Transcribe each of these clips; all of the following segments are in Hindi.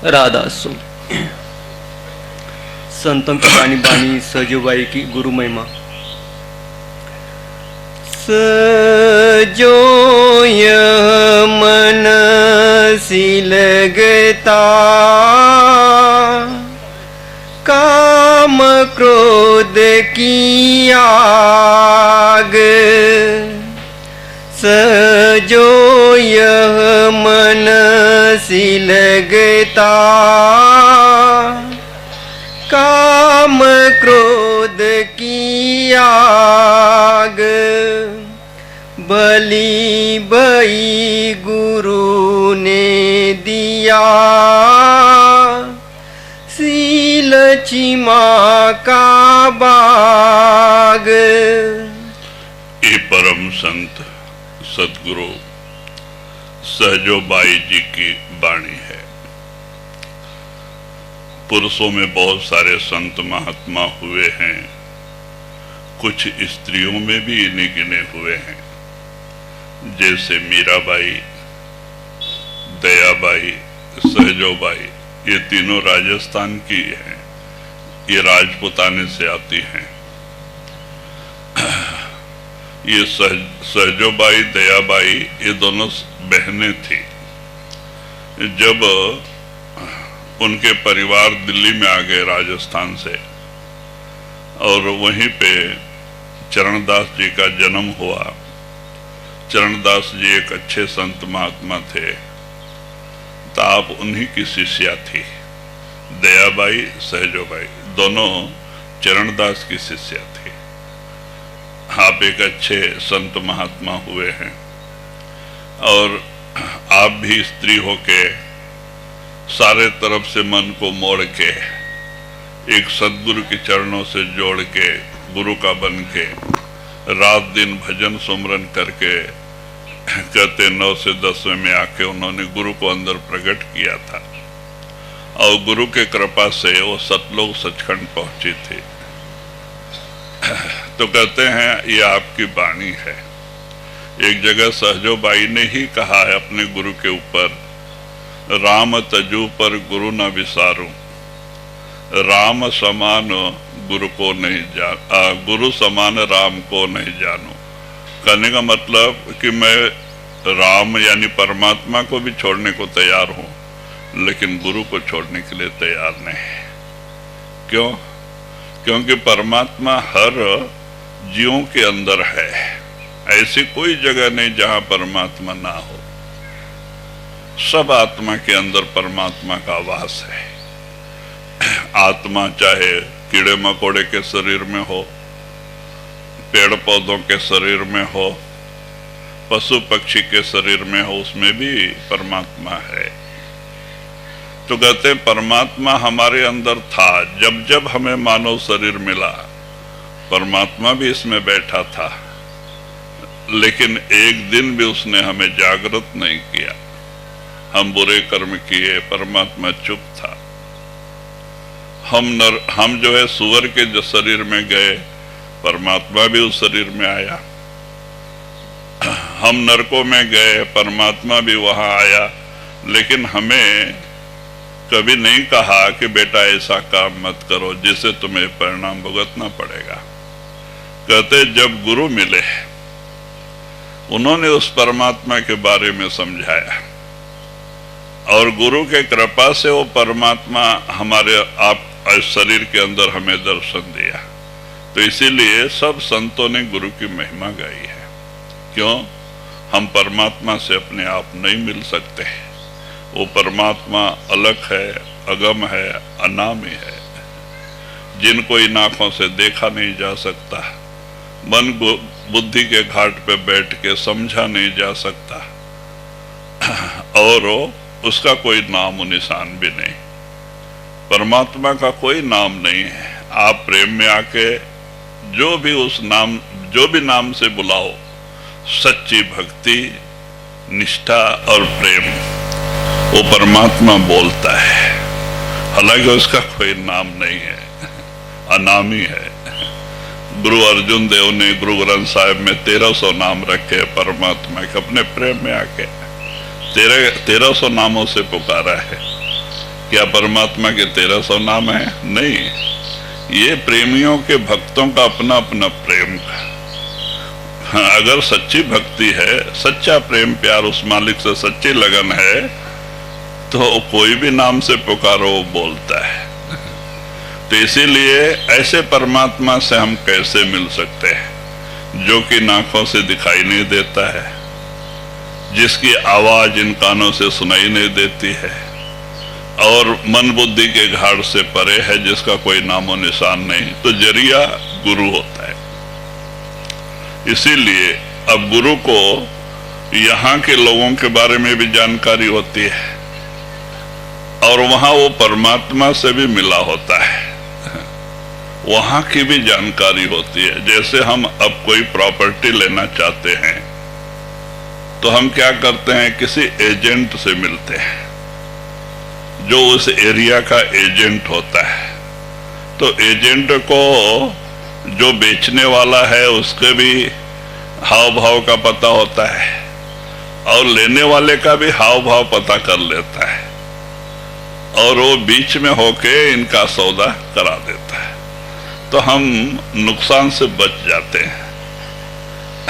राधासु संतों की वाणी बानी सजोबाई की गुरु महिमा। सजो यह मन सी लगता काम क्रोध की आग, सजो यह मन सी लगता काम क्रोध की आग, बलि भई गुरु ने दिया सील चिमा का बाग। ये परम संत सतगुरु सहजोबाई जी की वाणी है। पुरुषों में बहुत सारे संत महात्मा हुए हैं, कुछ स्त्रियों में भी इन्हीं गिने हुए हैं, जैसे मीराबाई, दयाबाई, सहजोबाई। ये तीनों राजस्थान की हैं, ये राजपुताने से आती हैं। ये सहजोबाई, दयाबाई ये दोनों बहनें थी। जब उनके परिवार दिल्ली में आ गए राजस्थान से और वहीं पे चरणदास जी का जन्म हुआ। चरणदास जी एक अच्छे संत महात्मा थे, तो आप उन्हीं की शिष्या थी। दयाबाई, सहजोबाई दोनों चरणदास की शिष्या थी। आप एक अच्छे संत महात्मा हुए हैं और आप भी स्त्री होके सारे तरफ से मन को मोड़ के एक सद्गुरु के चरणों से जोड़ के गुरु का बन के रात दिन भजन सुमरन करके कहते 9 से 10 में आके उन्होंने गुरु को अंदर प्रकट किया था और गुरु के कृपा से वो सतलोक सचखंड पहुंची थी। तो कहते हैं ये आपकी वाणी है। एक जगह सहजोबाई ने ही कहा है अपने गुरु के ऊपर, राम तजू पर गुरु न विसारूं, राम समान गुरु को नहीं जान, गुरु समान राम को नहीं जानूं। कहने का मतलब कि मैं राम यानी परमात्मा को भी छोड़ने को तैयार हूं, लेकिन गुरु को छोड़ने के लिए तैयार नहीं। क्यों? क्योंकि परमात्मा हर जीवों के अंदर है। ऐसी कोई जगह नहीं जहां परमात्मा ना हो। सब आत्मा के अंदर परमात्मा का वास है। आत्मा चाहे कीड़े मकोड़े के शरीर में हो, पेड़ पौधों के शरीर में हो, पशु पक्षी के शरीर में हो, उसमें भी परमात्मा है। तो कहते परमात्मा हमारे अंदर था। जब जब हमें मानव शरीर मिला, परमात्मा भी इसमें बैठा था, लेकिन एक दिन भी उसने हमें जागृत नहीं किया। हम बुरे कर्म किए, परमात्मा चुप था। हम जो है सुअर के जो शरीर में गए, परमात्मा भी उस शरीर में आया। हम नरकों में गए, परमात्मा भी वहां आया, लेकिन हमें कभी नहीं कहा कि बेटा ऐसा काम मत करो जिससे तुम्हें परिणाम भुगतना पड़ेगा। कहते जब गुरु मिले, उन्होंने उस परमात्मा के बारे में समझाया और गुरु के कृपा से वो परमात्मा हमारे आप शरीर के अंदर हमें दर्शन दिया। तो इसीलिए सब संतों ने गुरु की महिमा गाई है। क्यों? हम परमात्मा से अपने आप नहीं मिल सकते। वो परमात्मा अलग है, अगम है, अनामी है, जिनको इन आंखों से देखा नहीं जा सकता, मन बुद्धि के घाट पे बैठ के समझा नहीं जा सकता, और उसका कोई नाम निशान भी नहीं। परमात्मा का कोई नाम नहीं है। आप प्रेम में आके जो भी नाम से बुलाओ, सच्ची भक्ति, निष्ठा और प्रेम, वो परमात्मा बोलता है। हालांकि उसका कोई नाम नहीं है, अनामी है। गुरु अर्जुन देव ने गुरु ग्रंथ साहिब में 1300 नाम रखे परमात्मा के। अपने प्रेम में आके 1300 नामों से पुकारा है। क्या परमात्मा के 1300 नाम है? नहीं, ये प्रेमियों के, भक्तों का अपना अपना प्रेम का। हाँ, अगर सच्ची भक्ति है, सच्चा प्रेम प्यार, उस मालिक से सच्ची लगन है, तो कोई भी नाम से पुकारो वो बोलता है। तो इसीलिए ऐसे परमात्मा से हम कैसे मिल सकते हैं जो कि आंखों से दिखाई नहीं देता है, जिसकी आवाज इन कानों से सुनाई नहीं देती है, और मन बुद्धि के घाट से परे है, जिसका कोई नामो निशान नहीं। तो जरिया गुरु होता है। इसीलिए अब गुरु को यहाँ के लोगों के बारे में भी जानकारी होती है, और वहां वो परमात्मा से भी मिला होता है, वहां की भी जानकारी होती है। जैसे हम अब कोई प्रॉपर्टी लेना चाहते हैं तो हम क्या करते हैं, किसी एजेंट से मिलते हैं जो उस एरिया का एजेंट होता है। तो एजेंट को जो बेचने वाला है उसके भी हाव भाव का पता होता है, और लेने वाले का भी हाव भाव पता कर लेता है, और वो बीच में होके इनका सौदा करा देता है। तो हम नुकसान से बच जाते हैं।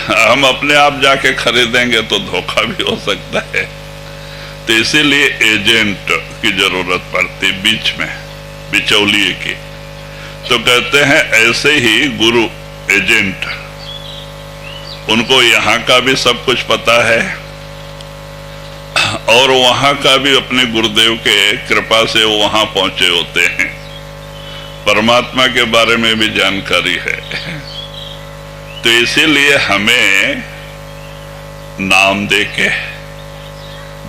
हम अपने आप जाके खरीदेंगे तो धोखा भी हो सकता है। तो इसीलिए एजेंट की जरूरत पड़ती, बीच में बिचौलिए की। तो कहते हैं ऐसे ही गुरु एजेंट, उनको यहाँ का भी सब कुछ पता है, और वहां का भी अपने गुरुदेव के कृपा से वहां पहुंचे होते हैं। परमात्मा के बारे में भी जानकारी है। तो इसीलिए हमें नाम दे के,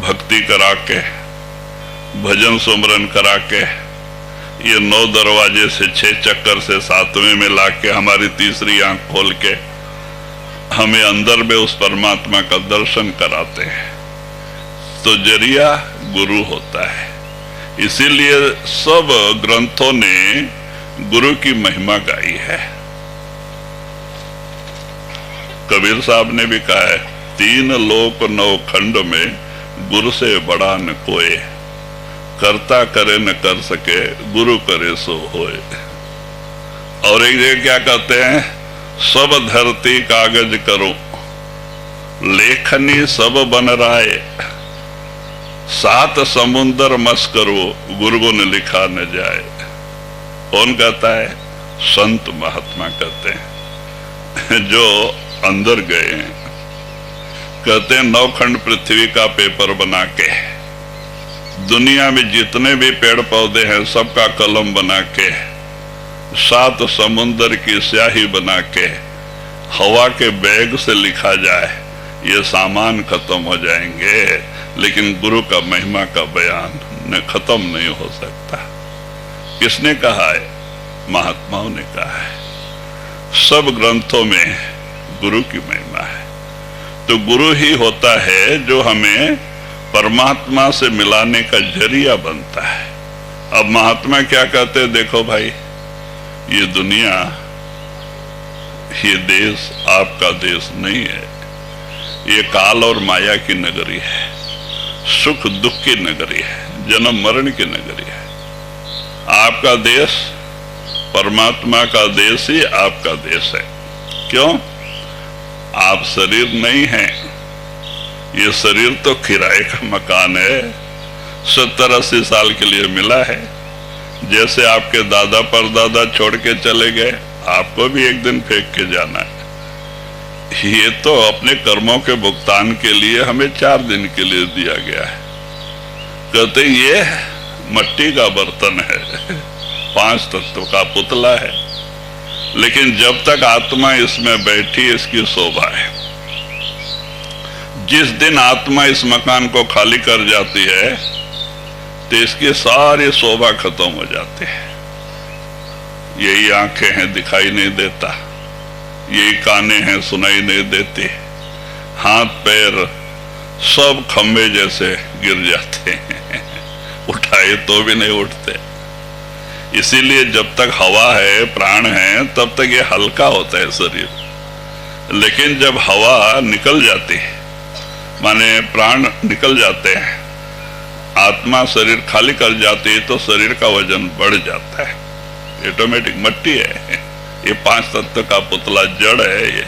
भक्ति करा के, भजन सुमरन करा के, ये 9 दरवाजे से 6 चक्कर से 7वें में लाके हमारी तीसरी आंख खोल के हमें अंदर में उस परमात्मा का दर्शन कराते हैं। तो जरिया गुरु होता है। इसीलिए सब ग्रंथों ने गुरु की महिमा गाई है। कबीर साहब ने भी कहा है, 3 लोक 9 खंड में गुरु से बड़ा न कोई, करता करे न कर सके, गुरु करे सो होए। और एक जगह क्या कहते हैं, सब धरती कागज करो, लेखनी सब बन राय, 7 समुंदर मस करो, गुरु ने लिखा न जाए। कौन कहता है? संत महात्मा कहते हैं, जो अंदर गए हैं। कहते हैं 9 खंड पृथ्वी का पेपर बना के, दुनिया में जितने भी पेड़ पौधे हैं सबका कलम बना के, 7 समुंदर की स्याही बना के, हवा के बैग से लिखा जाए, ये सामान खत्म हो जाएंगे, लेकिन गुरु का महिमा का बयान न खत्म नहीं हो सकता। किसने कहा है? महात्माओं ने कहा है। सब ग्रंथों में गुरु की महिमा है। तो गुरु ही होता है जो हमें परमात्मा से मिलाने का जरिया बनता है। अब महात्मा क्या कहते हैं? देखो भाई, ये दुनिया, ये देश आपका देश नहीं है, ये काल और माया की नगरी है, सुख दुख की नगरी है, जन्म मरण की नगरी है। आपका देश परमात्मा का देश ही आपका देश है। क्यों? आप शरीर नहीं हैं, ये शरीर तो किराए का मकान है, 70-80 साल के लिए मिला है। जैसे आपके दादा परदादा छोड़ के चले गए, आपको भी एक दिन फेंक के जाना है। ये तो अपने कर्मों के भुगतान के लिए हमें 4 दिन के लिए दिया गया है। कहते ये मट्टी का बर्तन है, 5 तत्व का पुतला है, लेकिन जब तक आत्मा इसमें बैठी इसकी शोभा है। जिस दिन आत्मा इस मकान को खाली कर जाती है तो इसकी सारी शोभा खत्म हो जाती है। यही आंखें हैं, दिखाई नहीं देता, यही काने हैं, सुनाई नहीं देती, हाथ पैर सब खंबे जैसे गिर जाते हैं, उठाए तो भी नहीं उठते। इसीलिए जब तक हवा है, प्राण है, तब तक ये हल्का होता है शरीर। लेकिन जब हवा निकल जाती है, माने प्राण निकल जाते हैं, आत्मा शरीर खाली कर जाती है तो शरीर का वजन बढ़ जाता है, ऑटोमेटिक। मट्टी है ये, 5 तत्व का पुतला जड़ है ये,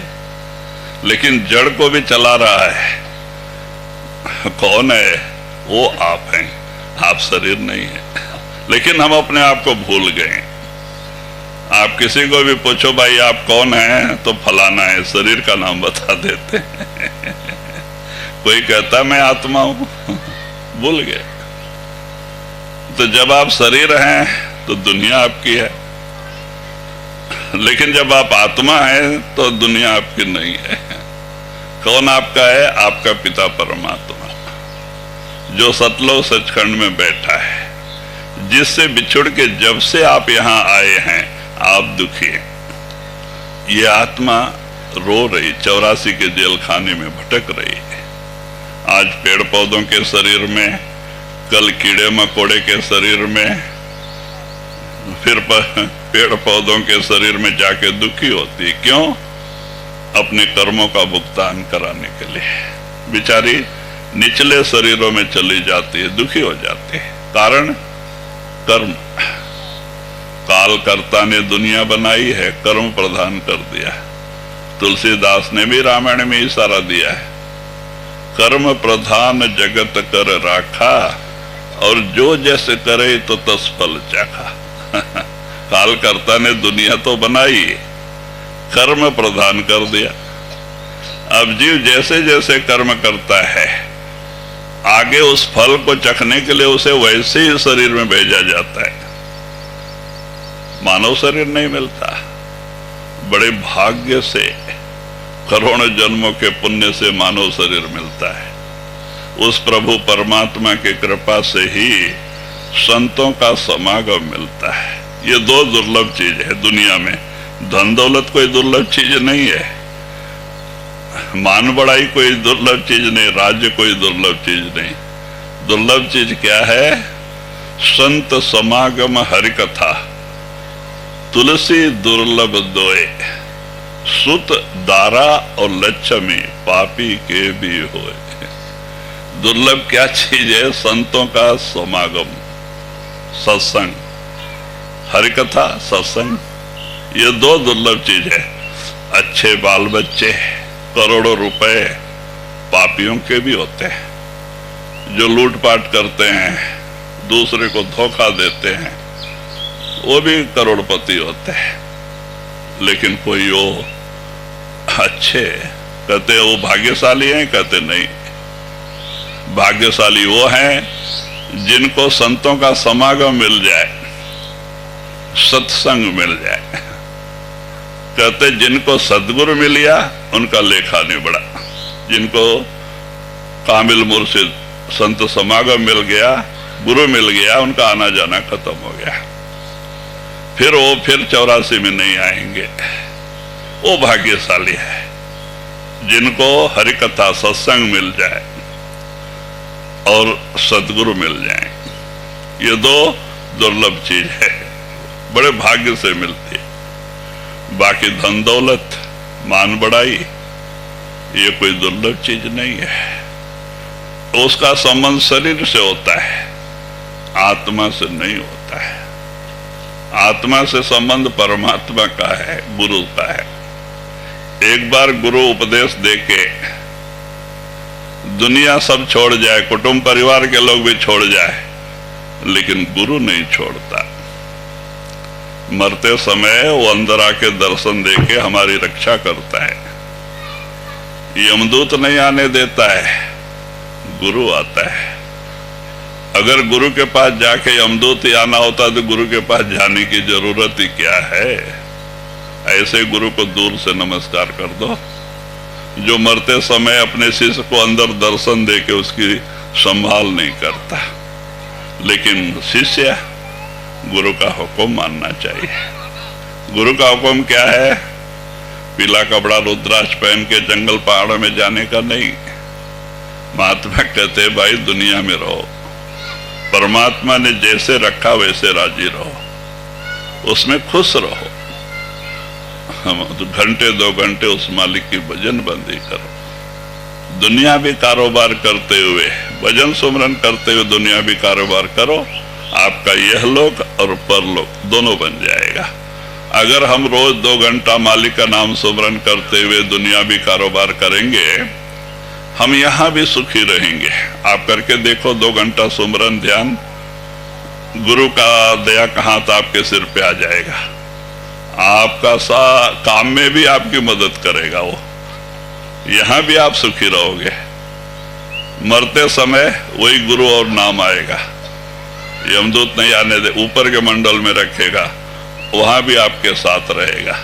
लेकिन जड़ को भी चला रहा है कौन है? वो आप हैं, आप शरीर नहीं है। लेकिन हम अपने आप को भूल गए। आप किसी को भी पूछो भाई आप कौन हैं, तो फलाना है, शरीर का नाम बता देते हैं। कोई कहता मैं आत्मा हूं, भूल गए। तो जब आप शरीर हैं तो दुनिया आपकी है, लेकिन जब आप आत्मा हैं तो दुनिया आपकी नहीं है। कौन आपका है? आपका पिता परमात्मा, जो सतलोक सचखंड में बैठा है, जिससे बिछुड़ के जब से आप यहां आए हैं आप दुखी हैं। ये आत्मा रो रही, 84 के जेल खाने में भटक रही है। आज पेड़ पौधों के शरीर में, कल कीड़े मकोड़े के शरीर में, फिर पेड़ पौधों के शरीर में जाके दुखी होती। क्यों? अपने कर्मों का भुगतान कराने के लिए बेचारी निचले शरीरों में चली जाती है, दुखी हो जाती है। कारण कर्म। काल कर्ता ने दुनिया बनाई है, कर्म प्रधान कर दिया। तुलसीदास ने भी रामायण में इशारा दिया है, कर्म प्रधान जगत कर राखा, और जो जैसे करे तो तस फल चाखा। काल कर्ता ने दुनिया तो बनाई, कर्म प्रधान कर दिया। अब जीव जैसे जैसे कर्म करता है, आगे उस फल को चखने के लिए उसे वैसे ही शरीर में भेजा जाता है। मानव शरीर नहीं मिलता, बड़े भाग्य से, करोड़ों जन्मों के पुण्य से मानव शरीर मिलता है। उस प्रभु परमात्मा की कृपा से ही संतों का समागम मिलता है। ये 2 दुर्लभ चीज है दुनिया में। धन दौलत कोई दुर्लभ चीज नहीं है, मान बढ़ाई कोई दुर्लभ चीज नहीं, राज्य कोई दुर्लभ चीज नहीं। दुर्लभ चीज क्या है? संत समागम हरि कथा, तुलसी दुर्लभ दोए, सुत दारा और लक्ष्मी पापी के भी होए। दुर्लभ क्या चीज है? संतों का समागम, सत्संग, हरि कथा, सत्संग। ये 2 दुर्लभ चीज है। अच्छे बाल बच्चे, करोड़ों रुपए पापियों के भी होते हैं। जो लूटपाट करते हैं, दूसरे को धोखा देते हैं, वो भी करोड़पति होते हैं। लेकिन कोई वो अच्छे, कहते वो भाग्यशाली हैं? कहते नहीं, भाग्यशाली वो हैं जिनको संतों का समागम मिल जाए, सत्संग मिल जाए। कहते जिनको सदगुरु मिल गया उनका लेखा नहीं बढ़ा। जिनको कामिल मुर्शिद संत समागम मिल गया, गुरु मिल गया, उनका आना जाना खत्म हो गया। फिर 84 में नहीं आएंगे। वो भाग्यशाली है जिनको हरि कथा सत्संग मिल जाए और सदगुरु मिल जाए। ये 2 दुर्लभ चीज है, बड़े भाग्य से मिलती है। बाकी धन दौलत, मान बढ़ाई, ये कोई दुर्लभ चीज नहीं है। उसका संबंध शरीर से होता है, आत्मा से नहीं होता है। आत्मा से संबंध परमात्मा का है, गुरु का है। एक बार गुरु उपदेश देके दुनिया सब छोड़ जाए, कुटुंब परिवार के लोग भी छोड़ जाए, लेकिन गुरु नहीं छोड़ता। मरते समय वो अंदर आके दर्शन देके हमारी रक्षा करता है। यमदूत नहीं आने देता है, गुरु आता है। अगर गुरु के पास जाके यमदूत आना होता तो गुरु के पास जाने की जरूरत ही क्या है? ऐसे गुरु को दूर से नमस्कार कर दो, जो मरते समय अपने शिष्य को अंदर दर्शन देके उसकी संभाल नहीं करता। लेकिन शिष्य गुरु का हुक्म मानना चाहिए। गुरु का हुक्म क्या है? पीला कपड़ा रुद्राक्ष पहन के जंगल पहाड़ों में जाने का नहीं। महात्मा कहते भाई दुनिया में रहो, परमात्मा ने जैसे रखा वैसे राजी रहो, उसमें खुश रहो। हम घंटे 2 घंटे उस मालिक की भजन बंदी करो, दुनियावी कारोबार करते हुए, भजन सुमरन करते हुए दुनियावी कारोबार करो, आपका यह लोक और परलोक दोनों बन जाएगा। अगर हम रोज 2 घंटा मालिक का नाम सुमरन करते हुए दुनियावी कारोबार करेंगे, हम यहां भी सुखी रहेंगे। आप करके देखो 2 घंटा सुमरन ध्यान, गुरु का दया कहां तो आपके सिर पे आ जाएगा। आपका काम में भी आपकी मदद करेगा वो, यहां भी आप सुखी रहोगे। मरते समय वही गुरु और नाम आएगा, यमदूत नहीं आने दे, ऊपर के मंडल में रखेगा, वहां भी आपके साथ रहेगा।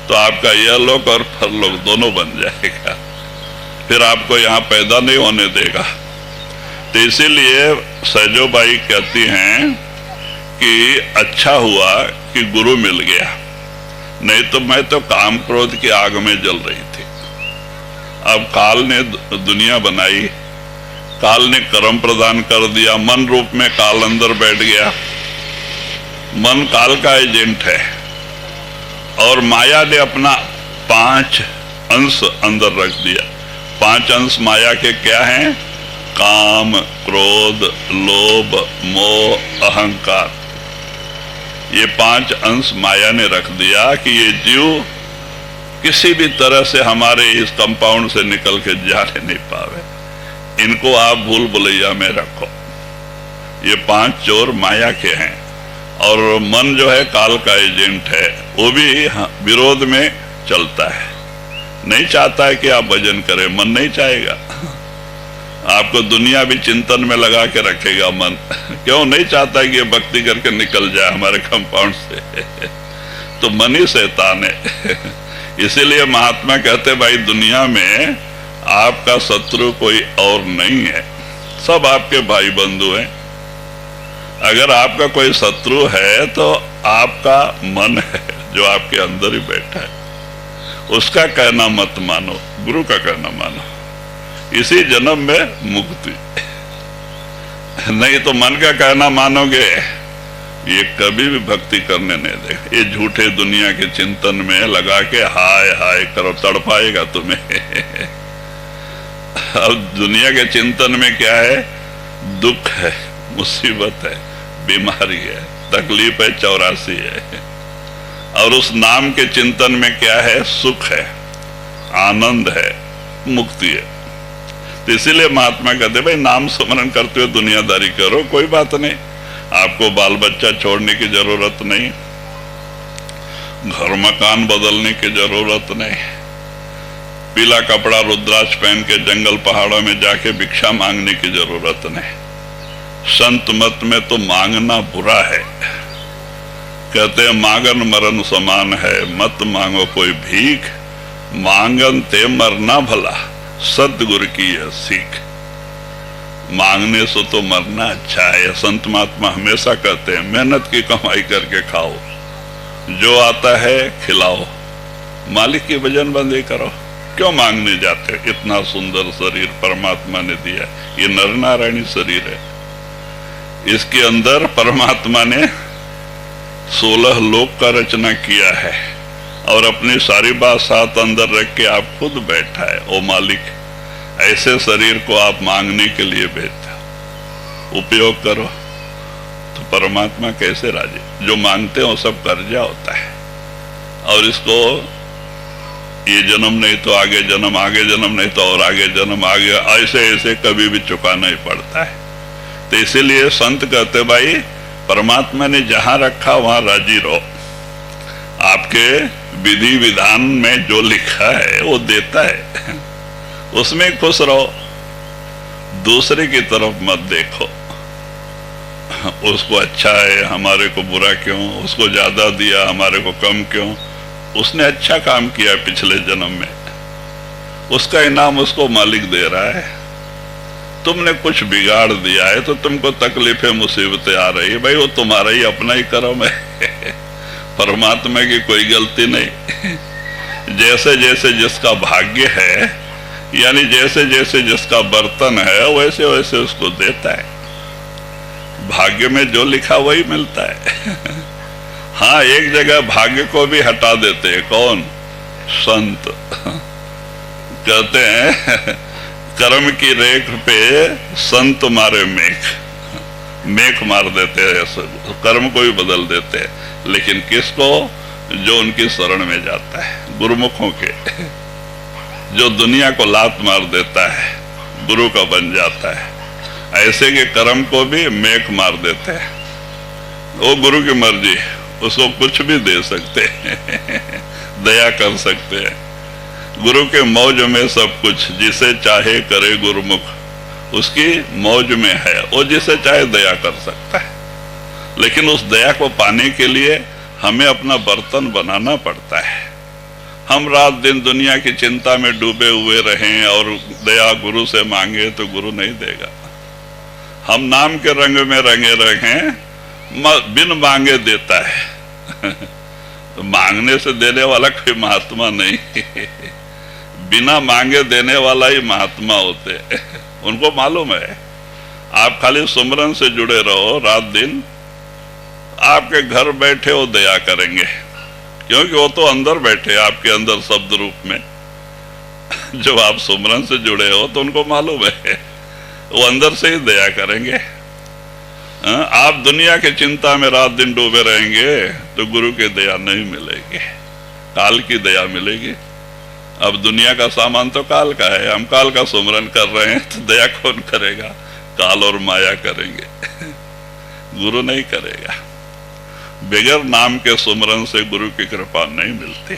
तो आपका यह लोक और परलोक दोनों बन जाएगा, फिर आपको यहाँ पैदा नहीं होने देगा। तो इसीलिए सहजोबाई कहती हैं कि अच्छा हुआ कि गुरु मिल गया, नहीं तो मैं तो काम क्रोध की आग में जल रही थी। अब काल ने दुनिया बनाई, काल ने कर्म प्रदान कर दिया, मन रूप में काल अंदर बैठ गया। मन काल का एजेंट है और माया ने अपना 5 अंश अंदर रख दिया। 5 अंश माया के क्या हैं? काम, क्रोध, लोभ, मोह, अहंकार। ये 5 अंश माया ने रख दिया कि ये जीव किसी भी तरह से हमारे इस कंपाउंड से निकल के जाने नहीं पावे। इनको आप भूल भुलैया में रखो। ये 5 चोर माया के हैं और मन जो है काल का एजेंट है, वो भी विरोध में चलता है, नहीं चाहता है कि आप भजन करें। मन नहीं चाहेगा, आपको दुनिया भी चिंतन में लगा के रखेगा मन। क्यों नहीं चाहता है कि ये भक्ति करके निकल जाए हमारे कंपाउंड से। तो मन ही शैतान है। इसीलिए महात्मा कहते भाई दुनिया में आपका शत्रु कोई और नहीं है, सब आपके भाई बंधु हैं। अगर आपका कोई शत्रु है तो आपका मन है जो आपके अंदर ही बैठा है। उसका कहना मत मानो, गुरु का कहना मानो, इसी जन्म में मुक्ति। नहीं तो मन का कहना मानोगे, ये कभी भी भक्ति करने नहीं देगा। ये झूठे दुनिया के चिंतन में लगा के हाय हाय करो, तड़पाएगा तुम्हें। अब दुनिया के चिंतन में क्या है? दुख है, मुसीबत है, बीमारी है, तकलीफ है, 84 है। और उस नाम के चिंतन में क्या है? सुख है, आनंद है, मुक्ति है। तो इसीलिए महात्मा कहते भाई नाम स्मरण करते हुए दुनियादारी करो, कोई बात नहीं। आपको बाल बच्चा छोड़ने की जरूरत नहीं, घर मकान बदलने की जरूरत नहीं, पीला कपड़ा रुद्राक्ष पहन के जंगल पहाड़ों में जाके भिक्षा मांगने की जरूरत नहीं। संत मत में तो मांगना बुरा है, कहते हैं मांगन मरण समान है, मत मांगो कोई भीख, मांगन ते मरना भला, सतगुरु की यह सीख। मांगने से तो मरना अच्छा है। संत महात्मा हमेशा कहते हैं मेहनत की कमाई करके खाओ, जो आता है खिलाओ, मालिक की भजन बंदी करो। क्यों मांगने जाते? इतना सुंदर शरीर परमात्मा ने दिया, ये नर नारायणी शरीर है, इसके अंदर परमात्मा ने 16 लोक का रचना किया है और अपनी सारी बात साथ अंदर रख के आप खुद बैठा है। ओ मालिक, ऐसे शरीर को आप मांगने के लिए भेजते हो, उपयोग करो। तो परमात्मा कैसे राजी? जो मांगते हो सब कर्जा होता है और इसको ये जन्म नहीं तो आगे जन्म, आगे जन्म नहीं तो और आगे जन्म, आगे ऐसे ऐसे कभी भी चुकाना ही पड़ता है। तो इसीलिए संत कहते भाई परमात्मा ने जहां रखा वहां राजी रहो। आपके विधि विधान में जो लिखा है वो देता है, उसमें खुश रहो, दूसरे की तरफ मत देखो। उसको अच्छा है, हमारे को बुरा क्यों, उसको ज्यादा दिया, हमारे को कम क्यों। उसने अच्छा काम किया पिछले जन्म में, उसका इनाम उसको मालिक दे रहा है। तुमने कुछ बिगाड़ दिया है तो तुमको तकलीफें मुसीबतें आ रही है, भाई वो तुम्हारा ही अपना ही कर्म है, परमात्मा की कोई गलती नहीं। जैसे जैसे जिसका भाग्य है, यानी जैसे जैसे जिसका बर्तन है, वैसे वैसे उसको देता है। भाग्य में जो लिखा वही मिलता है। हाँ, एक जगह भाग्य को भी हटा देते हैं। कौन? संत। कहते हैं कर्म की रेख पे संत मारे मेख मार देते हैं, कर्म को भी बदल देते हैं। लेकिन किसको? जो उनकी शरण में जाता है, गुरुमुखों के। जो दुनिया को लात मार देता है, गुरु का बन जाता है, ऐसे के कर्म को भी मेख मार देते हैं। वो गुरु की मर्जी, उसको कुछ भी दे सकते हैं दया कर सकते हैं। गुरु के मौज में सब कुछ, जिसे चाहे करे गुरुमुख, उसकी मौज में है, वो जिसे चाहे दया कर सकता है। लेकिन उस दया को पाने के लिए हमें अपना बर्तन बनाना पड़ता है। हम रात दिन दुनिया की चिंता में डूबे हुए रहें और दया गुरु से मांगे तो गुरु नहीं देगा। हम नाम के रंग में रंगे रहें, बिन मांगे देता है तो मांगने से देने वाला कोई महात्मा नहीं बिना मांगे देने वाला ही महात्मा होते हैं। उनको मालूम है, आप खाली सुमरन से जुड़े रहो रात दिन, आपके घर बैठे वो दया करेंगे, क्योंकि वो तो अंदर बैठे, आपके अंदर शब्द रूप में। जब आप सुमरन से जुड़े हो तो उनको मालूम है वो अंदर से ही दया करेंगे। आप दुनिया के चिंता में रात दिन डूबे रहेंगे तो गुरु की दया नहीं मिलेगी, काल की दया मिलेगी। अब दुनिया का सामान तो काल का है, हम काल का सुमरन कर रहे हैं तो दया कौन करेगा? काल और माया करेंगे गुरु नहीं करेगा। बगैर नाम के सुमरन से गुरु की कृपा नहीं मिलती।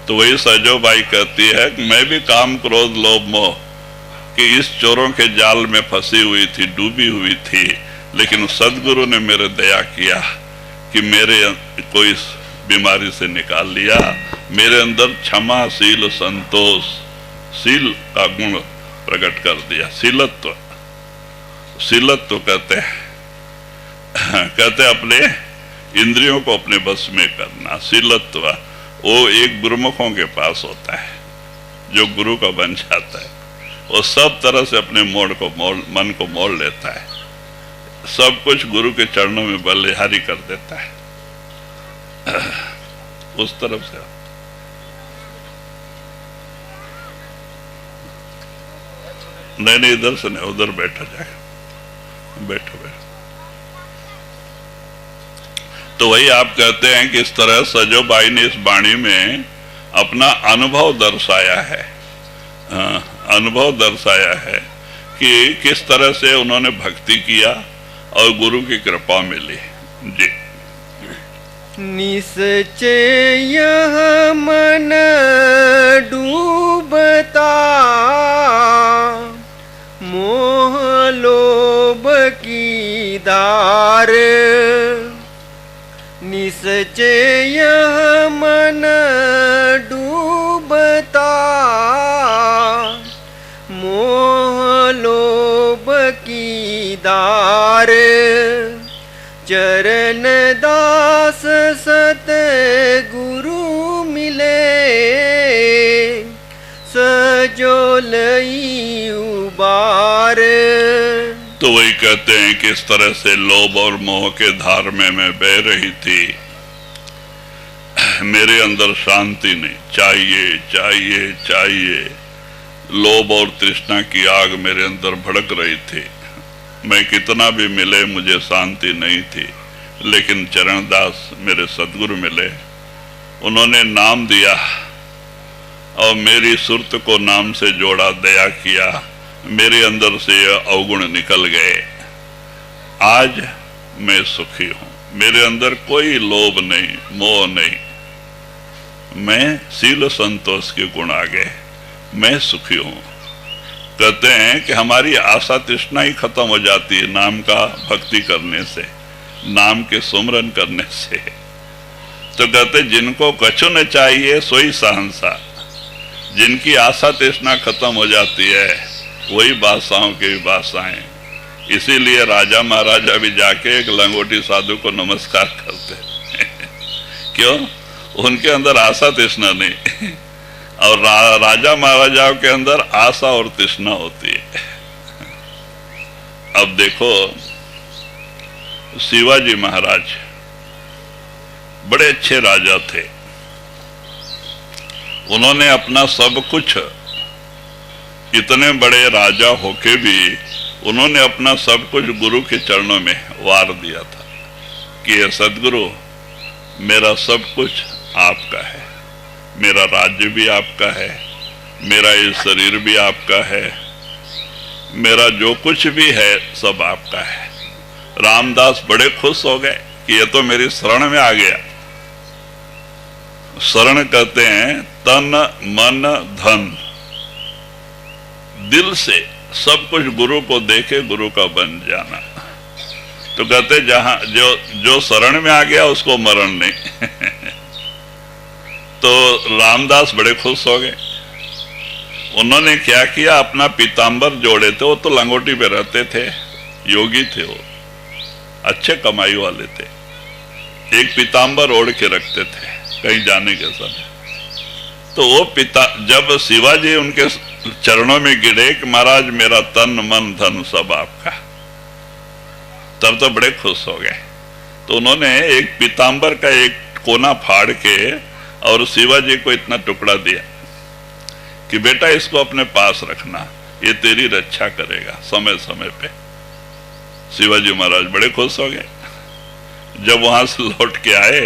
तो वही सजोबाई कहती है कि मैं भी काम क्रोध लोभ मोह कि इस चोरों के जाल में फंसी हुई थी, डूबी हुई थी, लेकिन सदगुरु ने मेरे दया किया कि मेरे को इस बीमारी से निकाल लिया। मेरे अंदर क्षमा शील संतोष, शील का गुण प्रकट कर दिया। शीलत्व, शीलत्व कहते अपने इंद्रियों को अपने बस में करना। शीलत्व वो एक गुरुमुखों के पास होता है, जो गुरु का बन जाता है। वो सब तरह से अपने मन को मोड़ लेता है, सब कुछ गुरु के चरणों में बलिहारी कर देता है। उस तरफ से नहीं, इधर से नहीं, उधर बैठा जाएगा, बैठो। तो वही आप कहते हैं कि इस तरह सजोबाई ने इस वाणी में अपना अनुभव दर्शाया है, अनुभव दर्शाया है कि किस तरह से उन्होंने भक्ति किया और गुरु की कृपा मिली। जी। निश्चय यह मन डूबता मोह लोभ की दार, निश्चय यह मन डूबता मोह लोभ की दार, चरण दास सत गुरु मिले सजो लई उबार। तो वही कहते हैं कि इस तरह से लोभ और मोह के धार में मैं बह रही थी, मेरे अंदर शांति नहीं, चाहिए चाहिए चाहिए, लोभ और तृष्णा की आग मेरे अंदर भड़क रही थी। मैं कितना भी मिले मुझे शांति नहीं थी। लेकिन चरणदास मेरे सदगुरु मिले, उन्होंने नाम दिया और मेरी सुरत को नाम से जोड़ा, दया किया, मेरे अंदर से अवगुण निकल गए। आज मैं सुखी हूं, मेरे अंदर कोई लोभ नहीं, मोह नहीं, मैं शील संतोष के गुण आ गए, मैं सुखी हूं। कहते हैं कि हमारी आशा तृष्णा ही खत्म हो जाती है नाम का भक्ति करने से, नाम के सुमरन करने से। तो कहते जिनको कछु न चाहिए सोई सहंसा, जिनकी आशा तृष्णा खत्म हो जाती है वही बादशाहों के भी बादशाह हैं। इसीलिए राजा महाराजा भी जाके एक लंगोटी साधु को नमस्कार करते क्यों? उनके अंदर आशा तृष्णा नहीं और राजा महाराजाओं के अंदर आशा और तृष्णा होती है। अब देखो शिवाजी महाराज बड़े अच्छे राजा थे, उन्होंने अपना सब कुछ इतने बड़े राजा होके भी उन्होंने अपना सब कुछ गुरु के चरणों में वार दिया था कि ये सदगुरु, मेरा सब कुछ आपका है, मेरा राज्य भी आपका है, मेरा ये शरीर भी आपका है, मेरा जो कुछ भी है सब आपका है। रामदास बड़े खुश हो गए कि ये तो मेरी शरण में आ गया। शरण कहते हैं तन मन धन, दिल से सब कुछ गुरु को देके गुरु का बन जाना। तो कहते जहां जो शरण में आ गया उसको मरण नहीं। तो रामदास बड़े खुश हो गए। उन्होंने क्या किया, अपना पीतांबर जोड़े थे, वो तो लंगोटी पे रहते थे, योगी थे, वो अच्छे कमाई वाले थे। एक पीतांबर ओढ़ के रखते थे कहीं जाने के समय। तो वो जब शिवाजी उनके चरणों में गिरे कि महाराज मेरा तन मन धन सब आपका, तब तो बड़े खुश हो गए। तो उन्होंने एक पीतांबर का एक कोना फाड़ के और शिवाजी को इतना टुकड़ा दिया कि बेटा इसको अपने पास रखना, ये तेरी रक्षा करेगा समय समय पे। शिवाजी महाराज बड़े खुश हो गए। जब वहां से लौट के आए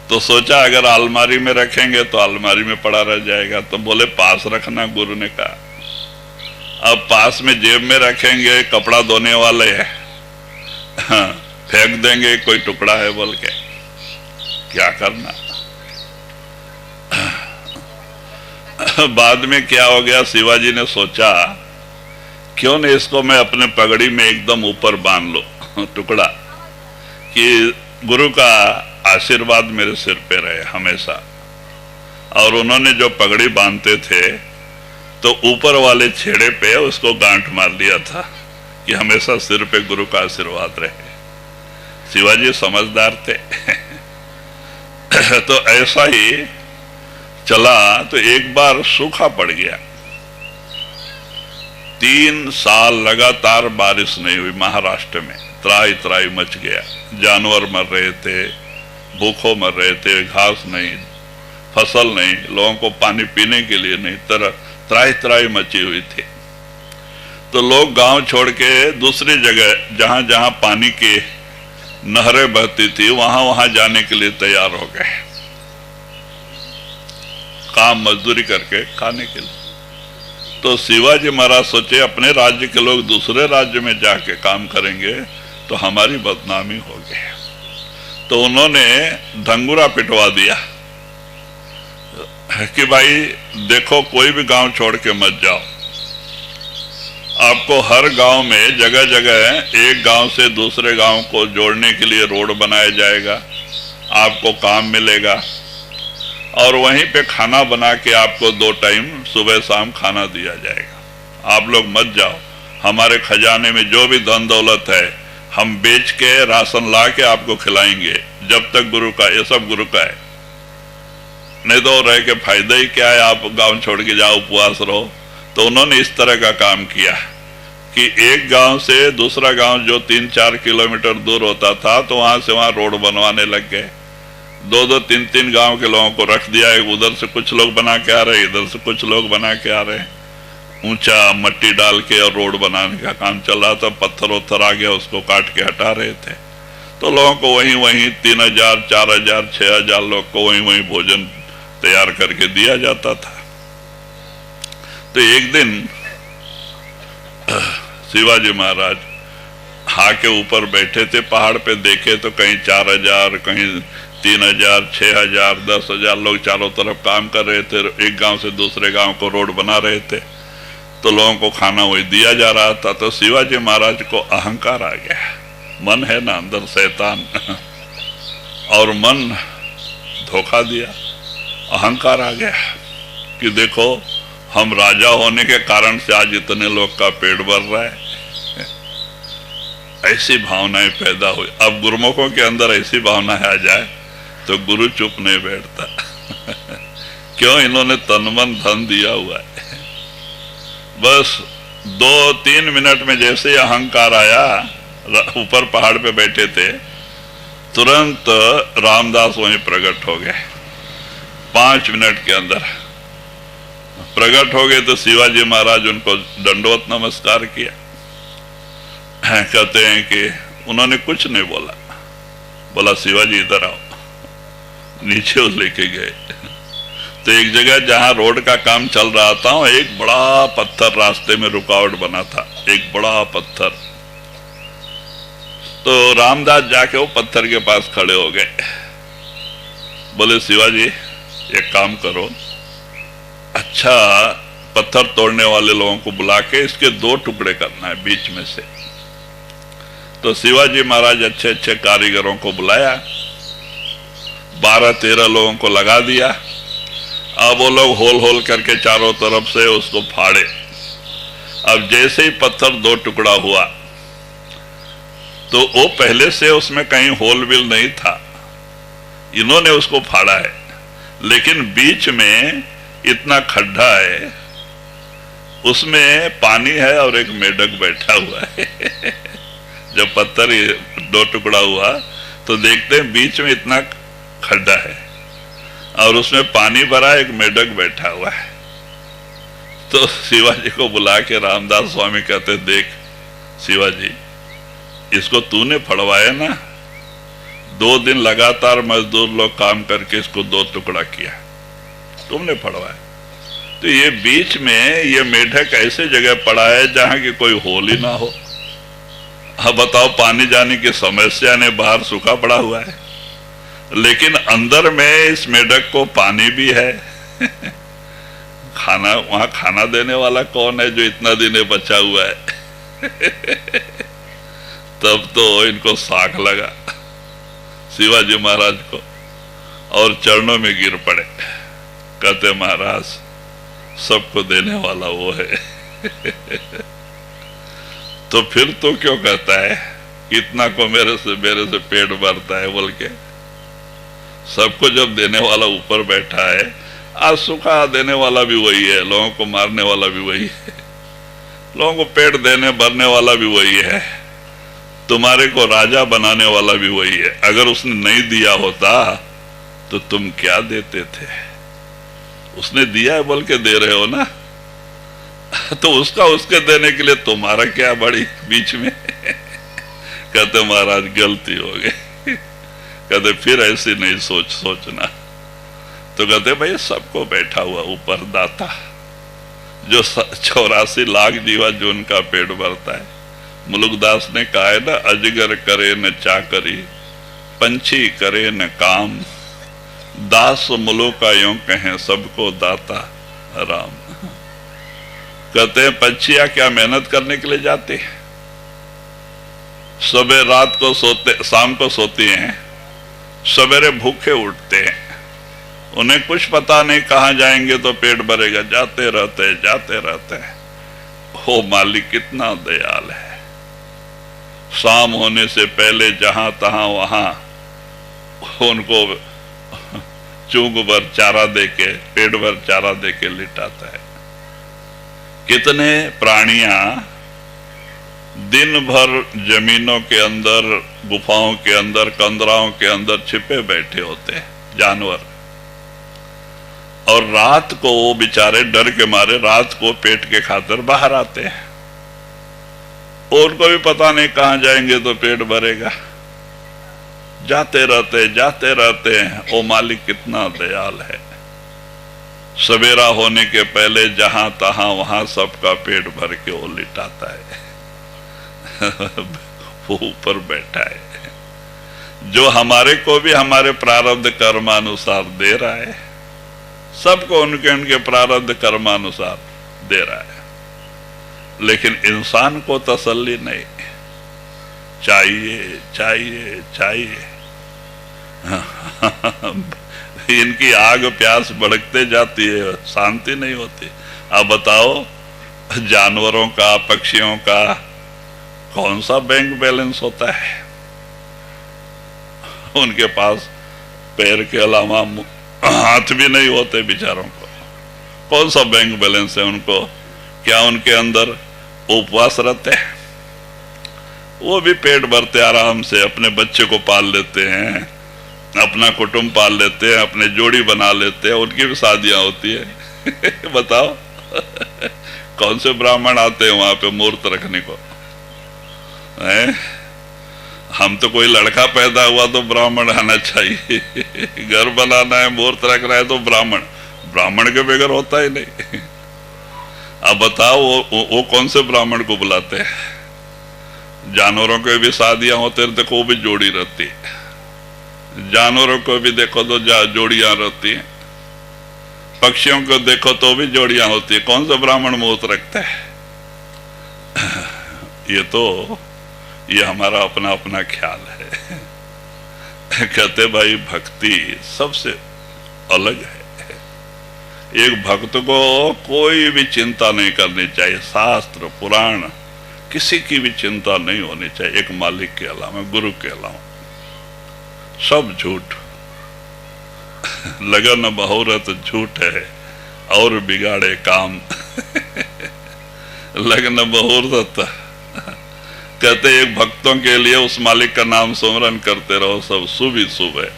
तो सोचा अगर अलमारी में रखेंगे तो अलमारी में पड़ा रह जाएगा, तो बोले पास रखना, गुरु ने कहा। अब पास में जेब में रखेंगे, कपड़ा धोने वाले है, फेंक देंगे, कोई टुकड़ा है बोल के, क्या करना। बाद में क्या हो गया, शिवाजी ने सोचा क्यों नहीं इसको मैं अपने पगड़ी में एकदम ऊपर बांध लो टुकड़ा, कि गुरु का आशीर्वाद मेरे सिर पे रहे हमेशा। और उन्होंने जो पगड़ी बांधते थे तो ऊपर वाले छेड़े पे उसको गांठ मार दिया था कि हमेशा सिर पे गुरु का आशीर्वाद रहे। शिवाजी समझदार थे। तो ऐसा ही चला तो एक बार सूखा पड़ गया। 3 साल लगातार बारिश नहीं हुई महाराष्ट्र में, त्राही त्राही मच गया। जानवर मर रहे थे, भूखों मर रहे थे, घास नहीं, फसल नहीं, लोगों को पानी पीने के लिए नहीं, त्राही त्राही मची हुई थी। तो लोग गांव छोड़ के दूसरी जगह जहां जहां पानी की नहरें बहती थी वहां वहां जाने के लिए तैयार हो गए, काम मजदूरी करके खाने के लिए। तो शिवाजी महाराज सोचे अपने राज्य के लोग दूसरे राज्य में जाके काम करेंगे तो हमारी बदनामी होगी। तो उन्होंने धंगुरा पिटवा दिया कि भाई देखो कोई भी गांव छोड़ के मत जाओ, आपको हर गांव में जगह जगह एक गांव से दूसरे गांव को जोड़ने के लिए रोड बनाया जाएगा, आपको काम मिलेगा और वहीं पे खाना बना के आपको 2 टाइम सुबह शाम खाना दिया जाएगा। आप लोग मत जाओ, हमारे खजाने में जो भी धन दौलत है हम बेच के राशन ला के आपको खिलाएंगे, जब तक गुरु का, ये सब गुरु का है, नहीं तो रह के फायदा ही क्या है, आप गांव छोड़ के जाओ उपवास रहो। तो उन्होंने इस तरह का काम किया कि एक गांव से दूसरा गांव जो 3-4 किलोमीटर दूर होता था तो वहां से वहां रोड बनवाने लग गए। 2-2, 3-3 गांव के लोगों को रख दिया, उधर से कुछ लोग बना के आ रहे, इधर से कुछ लोग बना के आ रहे, ऊंचा मट्टी डाल के और रोड बनाने का काम चल रहा था। पत्थर वत्थर आ गया, उसको काट के हटा रहे थे। तो लोगों को वहीं वहीं 3000, 4000, 6000 लोग को वहीं वहीं भोजन तैयार करके दिया जाता था। तो एक दिन शिवाजी महाराज हाँ के ऊपर बैठे थे पहाड़ पे, देखे तो कहीं 4000, कहीं 3000, 6000, 10,000 लोग चारों तरफ काम कर रहे थे, एक गांव से दूसरे गांव को रोड बना रहे थे। तो लोगों को खाना वही दिया जा रहा था। तो शिवाजी महाराज को अहंकार आ गया, मन है ना अंदर शैतान, और मन धोखा दिया, अहंकार आ गया कि देखो हम राजा होने के कारण से आज इतने लोग का पेट भर रहा है। ऐसी भावनाएं पैदा हुई। अब गुरुमुखों के अंदर ऐसी भावना आ जाए तो गुरु चुप नहीं बैठता। क्यों? इन्होंने तन मन धन दिया हुआ है। बस 2-3 मिनट में जैसे ही अहंकार आया, ऊपर पहाड़ पे बैठे थे, तुरंत रामदास वहीं प्रकट हो गए। 5 मिनट के अंदर प्रकट हो गए तो शिवाजी महाराज उनको दंडवत नमस्कार किया। कहते हैं कि उन्होंने कुछ नहीं बोला, बोला शिवाजी इधर आओ, नीचे वो लेके गए। तो एक जगह जहां रोड का काम चल रहा था, एक बड़ा पत्थर रास्ते में रुकावट बना था, एक बड़ा पत्थर। तो रामदास जाके वो पत्थर के पास खड़े हो गए, बोले शिवाजी एक काम करो, अच्छा पत्थर तोड़ने वाले लोगों को बुला के इसके 2 टुकड़े करना है बीच में से। तो शिवाजी महाराज अच्छे अच्छे कारीगरों को बुलाया, 12-13 लोगों को लगा दिया। अब वो लोग होल होल करके चारों तरफ से उसको फाड़े। अब जैसे ही पत्थर 2 टुकड़ा हुआ तो वो पहले से उसमें कहीं होल बिल नहीं था, इन्होंने उसको फाड़ा है, लेकिन बीच में इतना खड्डा है, उसमें पानी है और एक मेढक बैठा हुआ है। जब पत्थर 2 टुकड़ा हुआ तो देखते हैं बीच में इतना खड्डा है और उसमें पानी भरा, एक मेढक बैठा हुआ है। तो शिवाजी को बुला के रामदास स्वामी कहते, देख शिवाजी, इसको तूने फड़वाया ना, 2 दिन लगातार मजदूर लोग काम करके इसको 2 टुकड़ा किया, तुमने फड़वाया। तो ये बीच में ये मेढक ऐसे जगह पड़ा है जहां की कोई होल ही ना हो। अब बताओ, पानी जाने की समस्या ने, बाहर सूखा पड़ा हुआ है, लेकिन अंदर में इस मेढक को पानी भी है। खाना, वहां खाना देने वाला कौन है जो इतना दिन बचा हुआ है? तब तो इनको साख लगा शिवाजी महाराज को और चरणों में गिर पड़े। कहते महाराज सबको देने वाला वो है। तो फिर तो क्यों कहता है इतना को मेरे से पेट भरता है बोल के? सबको जब देने वाला ऊपर बैठा है, आज सुखा देने वाला भी वही है, लोगों को मारने वाला भी वही है, लोगों को पेट देने भरने वाला भी वही है, तुम्हारे को राजा बनाने वाला भी वही है। अगर उसने नहीं दिया होता तो तुम क्या देते थे? उसने दिया है बोल के दे रहे हो ना, तो उसका उसके देने के लिए तुम्हारा क्या बड़ी बीच में? कहते महाराज गलती हो गई। कहते फिर ऐसी नहीं सोचना। तो कहते भाई सबको बैठा हुआ ऊपर दाता, जो 84 लाख जीवा जो उनका पेट भरता है। मुलुकदास ने कहा है ना, अजगर करे न चाकरी, पंछी करे न काम, दास मुलुका यूं कहें सबको दाता राम। कहते हैं पंछियां क्या मेहनत करने के लिए जाते हैं? सुबह रात को सोते, शाम को सोती हैं, सवेरे भूखे उठते हैं, उन्हें कुछ पता नहीं कहाँ जाएंगे तो पेट भरेगा, जाते रहते हैं। हो मालिक कितना दयाल है, शाम होने से पहले जहां तहां वहां उनको चूंग भर चारा देके, पेट भर चारा देके लिटाता है। कितने प्राणियां दिन भर जमीनों के अंदर, गुफाओं के अंदर, कंदराओं के अंदर छिपे बैठे होते हैं जानवर, और रात को वो बेचारे डर के मारे रात को पेट के खातिर बाहर आते हैं। उनको भी पता नहीं कहां जाएंगे तो पेट भरेगा, जाते रहते हैं। ओ मालिक कितना दयाल है, सवेरा होने के पहले जहां तहां वहां सबका पेट भर के वो लिटाता है। वो ऊपर बैठा है, जो हमारे को भी हमारे प्रारब्ध कर्मानुसार दे रहा है, सबको उनके प्रारब्ध कर्मानुसार दे रहा है। लेकिन इंसान को तसल्ली नहीं, चाहिए। इनकी आग प्यास भड़कते जाती है, शांति नहीं होती। अब बताओ, जानवरों का, पक्षियों का कौन सा बैंक बैलेंस होता है? उनके पास पैर के अलावा हाथ भी नहीं होते बेचारों को, कौन सा बैंक बैलेंस है उनको? क्या उनके अंदर उपवास रहते हैं? वो भी पेट भरते आराम से, अपने बच्चे को पाल लेते हैं, अपना कुटुंब पाल लेते हैं, अपने जोड़ी बना लेते हैं, उनकी भी शादियां होती है। बताओ, कौन से ब्राह्मण आते हैं वहां पे मूर्त रखने को? हैं? हम तो कोई लड़का पैदा हुआ तो ब्राह्मण आना चाहिए, घर बनाना है मूर्त रख रहा है तो ब्राह्मण के बगैर होता ही नहीं। अब बताओ वो कौन से ब्राह्मण को बुलाते हैं? जानवरों के भी शादियां होते देखो, वो भी जोड़ी रहती है। जानवरों को भी देखो तो जोड़ियां रहती हैं, पक्षियों को देखो तो भी जोड़ियां होती है। कौन सा ब्राह्मण मूर्त रखता है? ये हमारा अपना अपना ख्याल है। कहते भाई भक्ति सबसे अलग है। एक भक्त को कोई भी चिंता नहीं करनी चाहिए, शास्त्र पुराण किसी की भी चिंता नहीं होनी चाहिए, एक मालिक के अलावा, गुरु के अलावा। सब झूठ। लगन बहुरत झूठ है और बिगाड़े काम। लगन बहुरत कहते एक भक्तों के लिए उस मालिक का नाम सुमरन करते रहो, सब शुभ ही शुभ है।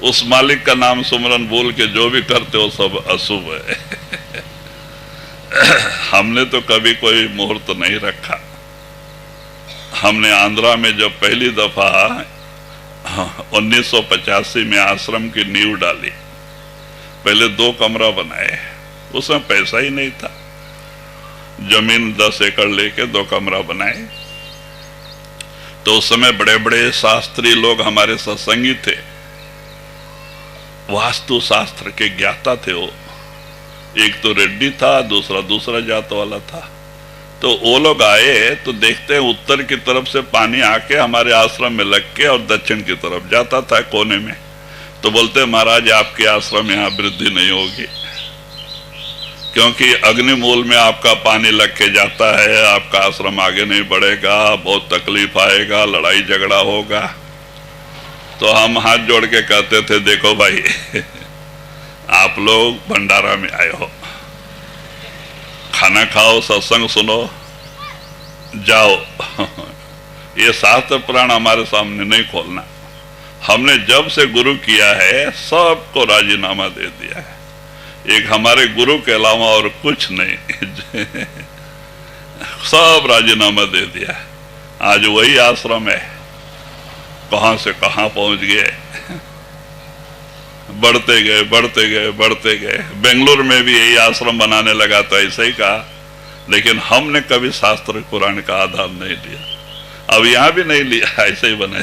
उस मालिक का नाम सुमरन बोल के जो भी करते हो सब अशुभ है। हमने तो कभी कोई मुहूर्त नहीं रखा। हमने आंध्रा में जब पहली दफा 1985 में आश्रम की नींव डाली, पहले 2 कमरा बनाए, उसमें पैसा ही नहीं था। जमीन 10 एकड़ लेके 2 कमरा बनाए। तो उस समय बड़े बड़े शास्त्री लोग हमारे सत्संगी थे, वास्तु शास्त्र के ज्ञाता थे वो। एक तो रेड्डी था, दूसरा जात वाला था। तो वो लोग आए तो देखते हैं उत्तर की तरफ से पानी आके हमारे आश्रम में लग के और दक्षिण की तरफ जाता था कोने में। तो बोलते महाराज आपके आश्रम यहाँ वृद्धि नहीं होगी, क्योंकि अग्निमूल में आपका पानी लग के जाता है, आपका आश्रम आगे नहीं बढ़ेगा, बहुत तकलीफ आएगा, लड़ाई झगड़ा होगा। तो हम हाथ जोड़ के कहते थे देखो भाई, आप लोग भंडारा में आए हो, खाना खाओ, सत्संग सुनो, जाओ। ये शास्त्र पुराण हमारे सामने नहीं खोलना। हमने जब से गुरु किया है सबको राजीनामा दे दिया है, एक हमारे गुरु के अलावा और कुछ नहीं। सब राजीनामा दे दिया। आज वही आश्रम है, कहां से कहां पहुंच गए, बढ़ते गए। बेंगलुरु में भी यही आश्रम बनाने लगा था, ऐसे ही कहा, लेकिन हमने कभी शास्त्र पुराण का आधार नहीं लिया। अब यहां भी नहीं लिया, ऐसे ही बने।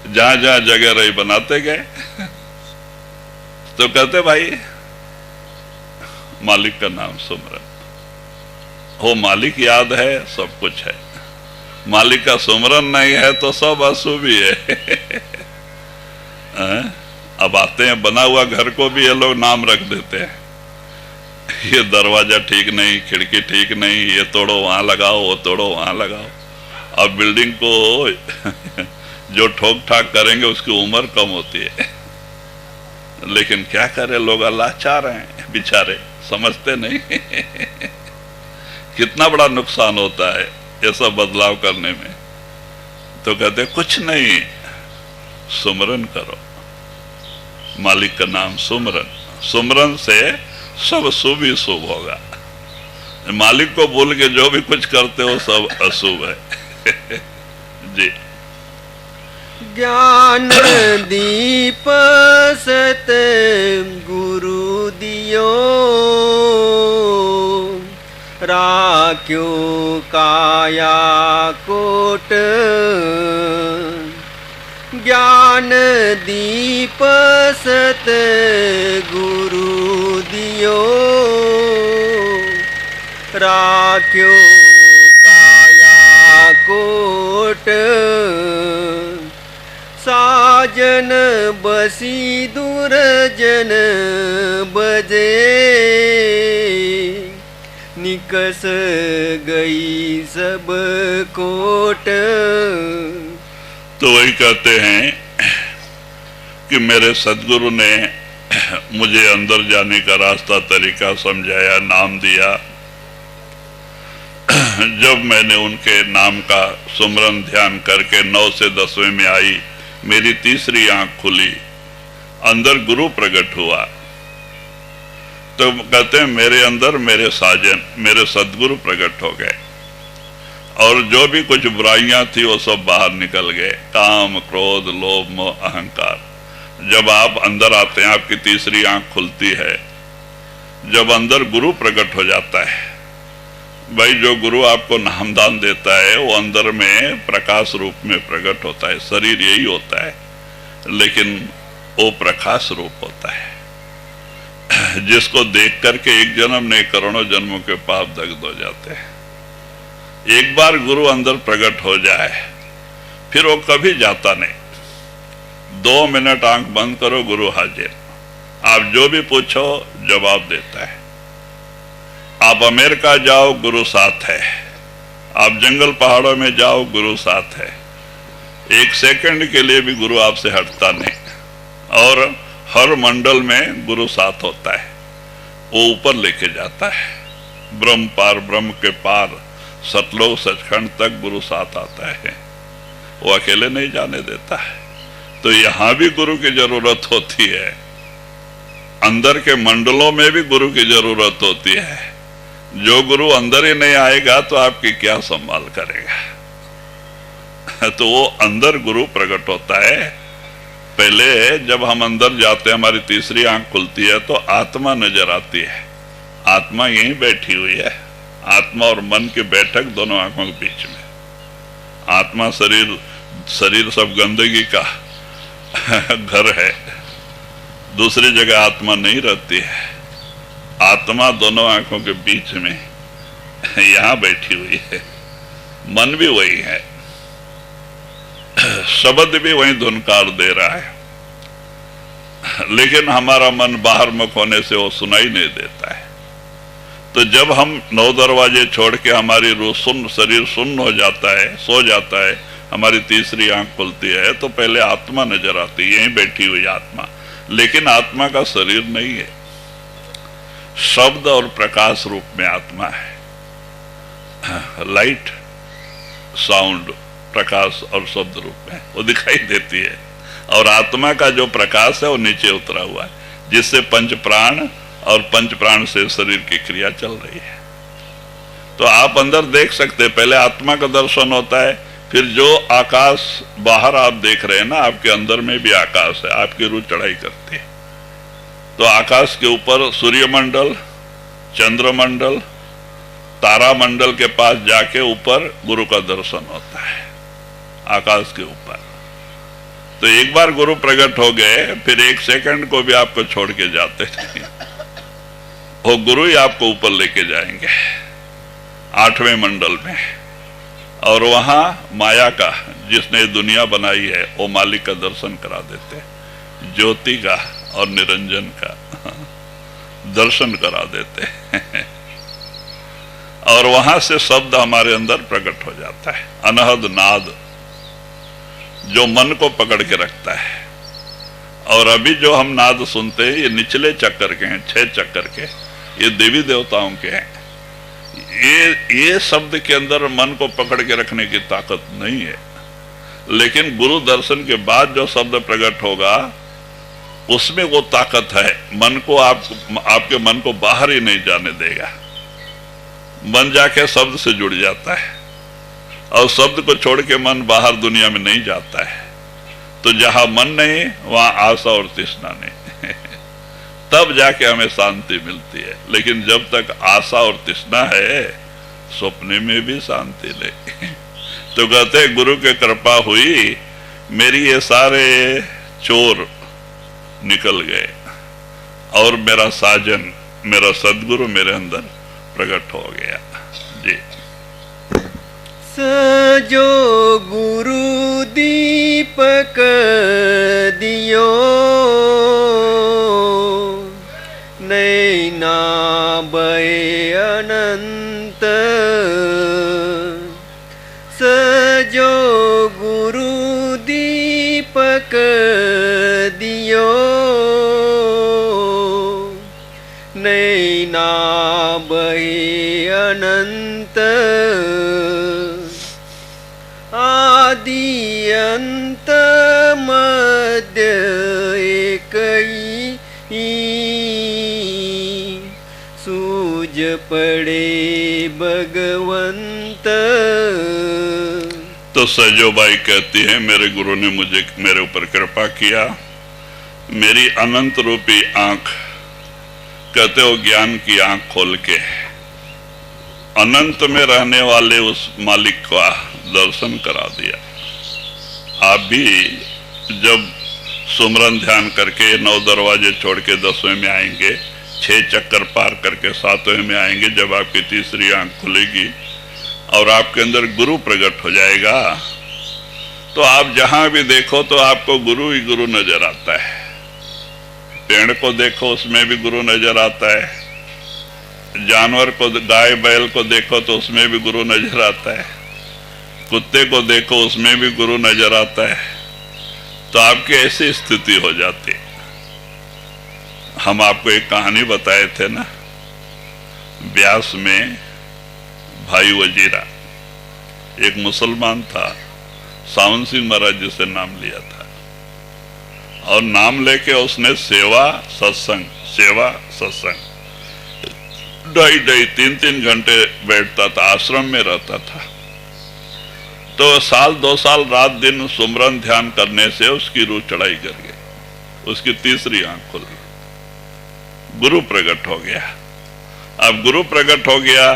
जहां जहां जगह रही बनाते गए। तो कहते भाई मालिक का नाम सुमरन हो, मालिक याद है सब कुछ है, मालिक का सुमरन नहीं है तो सब अशुभ ही है। अब आते हैं बना हुआ घर को भी ये लोग नाम रख देते हैं, ये दरवाजा ठीक नहीं, खिड़की ठीक नहीं, ये तोड़ो वहां लगाओ, वो तोड़ो वहां लगाओ। अब बिल्डिंग को जो ठोक ठाक करेंगे उसकी उम्र कम होती है, लेकिन क्या करे लोग, अल्लाह चाह रहे हैं बेचारे, समझते नहीं। कितना बड़ा नुकसान होता है ये सब बदलाव करने में। तो कहते कुछ नहीं, सुमरन करो, मालिक का नाम सुमरन, सुमरन से सब शुभ ही शुभ होगा। मालिक को भूल के जो भी कुछ करते हो सब अशुभ है। जी। ज्ञान दीप सत गुरु दियो, राख्यो काया कोट। ज्ञान दीप सत गुरु दियो, राख्यो काया कोट। साजन बसी दुर्जन बजे, निकस गई सब कोट। तो वही कहते हैं कि मेरे सदगुरु ने मुझे अंदर जाने का रास्ता तरीका समझाया, नाम दिया। जब मैंने उनके नाम का सुमरन ध्यान करके 9 से 10वें में आई, मेरी तीसरी आंख खुली, अंदर गुरु प्रकट हुआ। तो कहते हैं मेरे अंदर मेरे साजन मेरे सदगुरु प्रकट हो गए, और जो भी कुछ बुराइयां थी वो सब बाहर निकल गए, काम क्रोध लोभ मोह अहंकार। जब आप अंदर आते हैं, आपकी तीसरी आंख खुलती है, जब अंदर गुरु प्रकट हो जाता है, भाई जो गुरु आपको नामदान देता है वो अंदर में प्रकाश रूप में प्रकट होता है। शरीर यही होता है, लेकिन वो प्रकाश रूप होता है जिसको देख करके एक जन्म नहीं करोड़ों जन्मों के पाप दग्ध हो जाते हैं। एक बार गुरु अंदर प्रकट हो जाए फिर वो कभी जाता नहीं। 2 मिनट आंख बंद करो, गुरु हाजिर, आप जो भी पूछो जवाब देता है। आप अमेरिका जाओ, गुरु साथ है। आप जंगल पहाड़ों में जाओ, गुरु साथ है। 1 सेकंड के लिए भी गुरु आपसे हटता नहीं, और हर मंडल में गुरु साथ होता है। वो ऊपर लेके जाता है, ब्रह्म पार ब्रह्म के पार सतलोक सचखंड तक गुरु साथ आता है, वो अकेले नहीं जाने देता है। तो यहां भी गुरु की जरूरत होती है, अंदर के मंडलों में भी गुरु की जरूरत होती है। जो गुरु अंदर ही नहीं आएगा तो आपकी क्या संभाल करेगा। तो वो अंदर गुरु प्रकट होता है। पहले जब हम अंदर जाते हैं, हमारी तीसरी आंख खुलती है तो आत्मा नजर आती है। आत्मा यहीं बैठी हुई है। आत्मा और मन की बैठक दोनों आंखों के बीच में। आत्मा शरीर सब गंदगी का घर है, दूसरी जगह आत्मा नहीं रहती है। आत्मा दोनों आंखों के बीच में यहां बैठी हुई है। मन भी वही है, शब्द भी वही धुनकार दे रहा है, लेकिन हमारा मन बाहर मुख होने से वो सुनाई नहीं देता है। तो जब हम 9 दरवाजे छोड़ के हमारी रूह शरीर सुन्न हो जाता है, सो जाता है, हमारी तीसरी आंख खुलती है, तो पहले आत्मा नजर आती है, यहीं बैठी हुई आत्मा। लेकिन आत्मा का शरीर नहीं है, शब्द और प्रकाश रूप में आत्मा है। लाइट साउंड प्रकाश और शब्द रूप में वो दिखाई देती है, और आत्मा का जो प्रकाश है वो नीचे उतरा हुआ है, जिससे पंच प्राण और पंच प्राण से शरीर की क्रिया चल रही है। तो आप अंदर देख सकते हैं, पहले आत्मा का दर्शन होता है, फिर जो आकाश बाहर आप देख रहे हैं ना, आपके अंदर में भी आकाश है, आपकी रूह चढ़ाई करती है। तो आकाश के ऊपर सूर्यमंडल, चंद्रमंडल, तारामंडल के पास जाके ऊपर गुरु का दर्शन होता है, आकाश के ऊपर। तो एक बार गुरु प्रकट हो गए, फिर 1 सेकंड को भी आपको छोड़ के जाते नहीं, वो गुरु ही आपको ऊपर लेके जाएंगे 8वें मंडल में। और वहां माया का, जिसने दुनिया बनाई है, वो मालिक का दर्शन करा देते, ज्योति का और निरंजन का दर्शन करा देते और वहां से शब्द हमारे अंदर प्रकट हो जाता है, अनहद नाद, जो मन को पकड़ के रखता है। और अभी जो हम नाद सुनते हैं, ये निचले चक्कर के हैं, 6 चक्कर के, ये देवी देवताओं के हैं। ये शब्द के अंदर मन को पकड़ के रखने की ताकत नहीं है, लेकिन गुरु दर्शन के बाद जो शब्द प्रकट होगा उसमें वो ताकत है। मन को आपके मन को बाहर ही नहीं जाने देगा। मन जाके शब्द से जुड़ जाता है, और शब्द को छोड़ के मन बाहर दुनिया में नहीं जाता है। तो जहां मन नहीं, वहां आशा और तृष्णा नहीं तब जाके हमें शांति मिलती है। लेकिन जब तक आशा और तृष्णा है, सपने में भी शांति नहीं। तो कहते गुरु की कृपा हुई, मेरी ये सारे चोर निकल गए, और मेरा साजन, मेरा सदगुरु मेरे अंदर प्रकट हो गया जी। सजो गुरु दीपक दियो, नैना बहे अनंत। सजो गुरु दीपक दियो, नैना बहे अनंत। आदि अंत मध्य एक ही, मुझ पड़े भगवंत। तो सजोबाई कहती है मेरे गुरु ने मेरे ऊपर कृपा किया, मेरी अनंत रूपी आंख, कहते हो ज्ञान की आंख खोल के अनंत में रहने वाले उस मालिक का दर्शन करा दिया। आप भी जब सुमरन ध्यान करके 9 दरवाजे छोड़ के 10वें में आएंगे, 6 चक्कर पार करके 7वें में आएंगे, जब आपकी तीसरी आंख खुलेगी और आपके अंदर गुरु प्रकट हो जाएगा, तो आप जहां भी देखो तो आपको गुरु ही गुरु नजर आता है। पेड़ को देखो उसमें भी गुरु नजर आता है, जानवर को, गाय बैल को देखो तो उसमें भी गुरु नजर आता है, कुत्ते को देखो उसमें भी गुरु नजर आता है। तो आपकी ऐसी स्थिति हो जाती। हम आपको एक कहानी बताए थे ना, ब्यास में भाई वजीरा एक मुसलमान था, सावन सिंह महाराज जी से नाम लिया था, और नाम लेके उसने सेवा सत्संग 2.5 3 घंटे बैठता था, आश्रम में रहता था। तो 2 साल रात दिन सुमरन ध्यान करने से उसकी रूह चढ़ाई कर गई, उसकी तीसरी आंख खुल गई, गुरु प्रकट हो गया। अब गुरु प्रकट हो गया,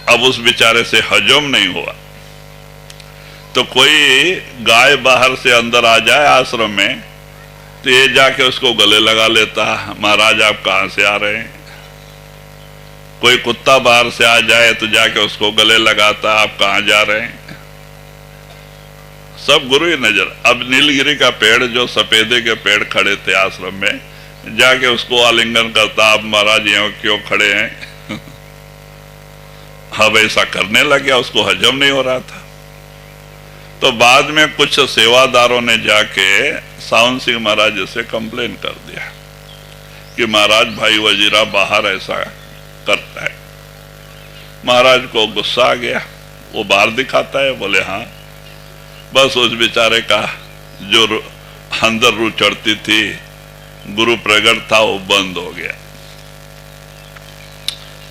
अब उस बेचारे से हजम नहीं हुआ। तो कोई गाय बाहर से अंदर आ जाए आश्रम में तो ये जाके उसको गले लगा लेता, महाराज आप कहां से आ रहे हैं। कोई कुत्ता बाहर से आ जाए तो जाके उसको गले लगाता, आप कहां जा रहे हैं। सब गुरु ही नजर। अब नीलगिरी का पेड़, जो सफेदे के पेड़ खड़े थे आश्रम में, जाके उसको आलिंगन करता, आप महाराज यहाँ क्यों खड़े हैं। अब ऐसा करने लग गया, उसको हजम नहीं हो रहा था। तो बाद में कुछ सेवादारों ने जाके सावन सिंह महाराज से कंप्लेन कर दिया कि महाराज भाई वजीरा बाहर ऐसा करता है। महाराज को गुस्सा आ गया, वो बाहर दिखाता है, बोले हाँ। बस उस बेचारे का जो अंदर रूह चढ़ती थी, गुरु प्रगट था, वो बंद हो गया।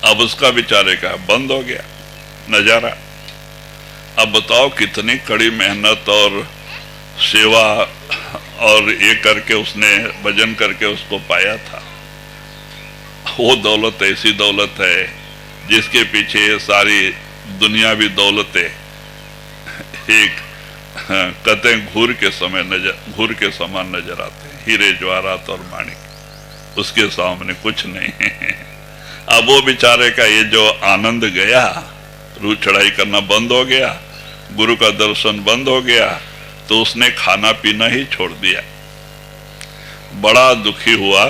अब उसका बेचारे का बंद हो गया नजारा। अब बताओ कितनी कड़ी मेहनत और सेवा और ये करके उसने भजन करके उसको पाया था। वो दौलत ऐसी दौलत है जिसके पीछे सारी दुनियावी दौलतें एक कहते घूर के समान नजर आते हैं, हीरे जवाहरात और माणिक, उसके सामने कुछ नहीं है। अब वो बेचारे का ये जो आनंद गया, रूह चढ़ाई करना बंद हो गया, गुरु का दर्शन बंद हो गया, तो उसने खाना पीना ही छोड़ दिया। बड़ा दुखी हुआ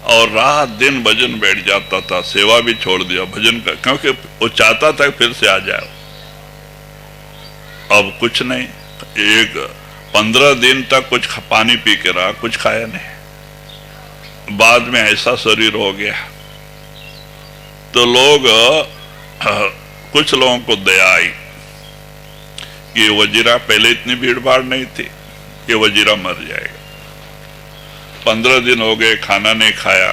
और रात दिन भजन बैठ जाता था, सेवा भी छोड़ दिया भजन का, क्योंकि वो चाहता था फिर से आ जाए। अब कुछ नहीं, 15 दिन तक कुछ पानी पी के रहा, कुछ खाया नहीं। बाद में ऐसा शरीर हो गया तो लोग कुछ लोगों को दया आई कि ये वजीरा, पहले इतनी भीड़ भाड़ नहीं थी, ये वजीरा मर जाएगा। 15 दिन हो गए, खाना नहीं खाया,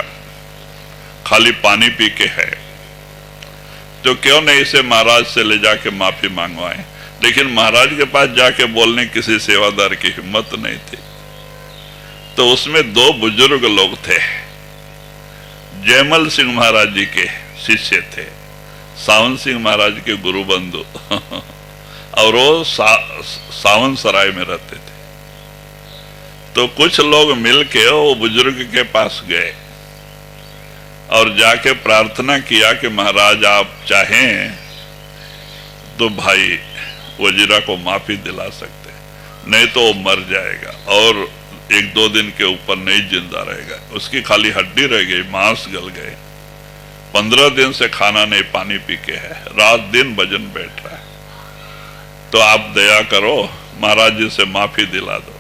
खाली पानी पी के है, तो क्यों नहीं इसे महाराज से ले जाके माफी मांगवाएं। लेकिन महाराज के पास जाके बोलने किसी सेवादार की हिम्मत नहीं थी। तो उसमें 2 बुजुर्ग लोग थे, जयमल सिंह महाराज जी के शिष्य थे, सावन सिंह महाराज के गुरु बंधु और वो सावन सराय में रहते थे। तो कुछ लोग मिलके वो बुजुर्ग के पास गए और जाके प्रार्थना किया कि महाराज आप चाहें तो भाई वजीरा को माफी दिला सकते, नहीं तो वो मर जाएगा और 1-2 दिन के ऊपर नहीं जिंदा रहेगा। उसकी खाली हड्डी रह गई, मांस गल गए। 15 दिन से खाना नहीं, पानी पी के है, रात दिन भजन बैठ रहा है। तो आप दया करो, महाराज जी से माफी दिला दो।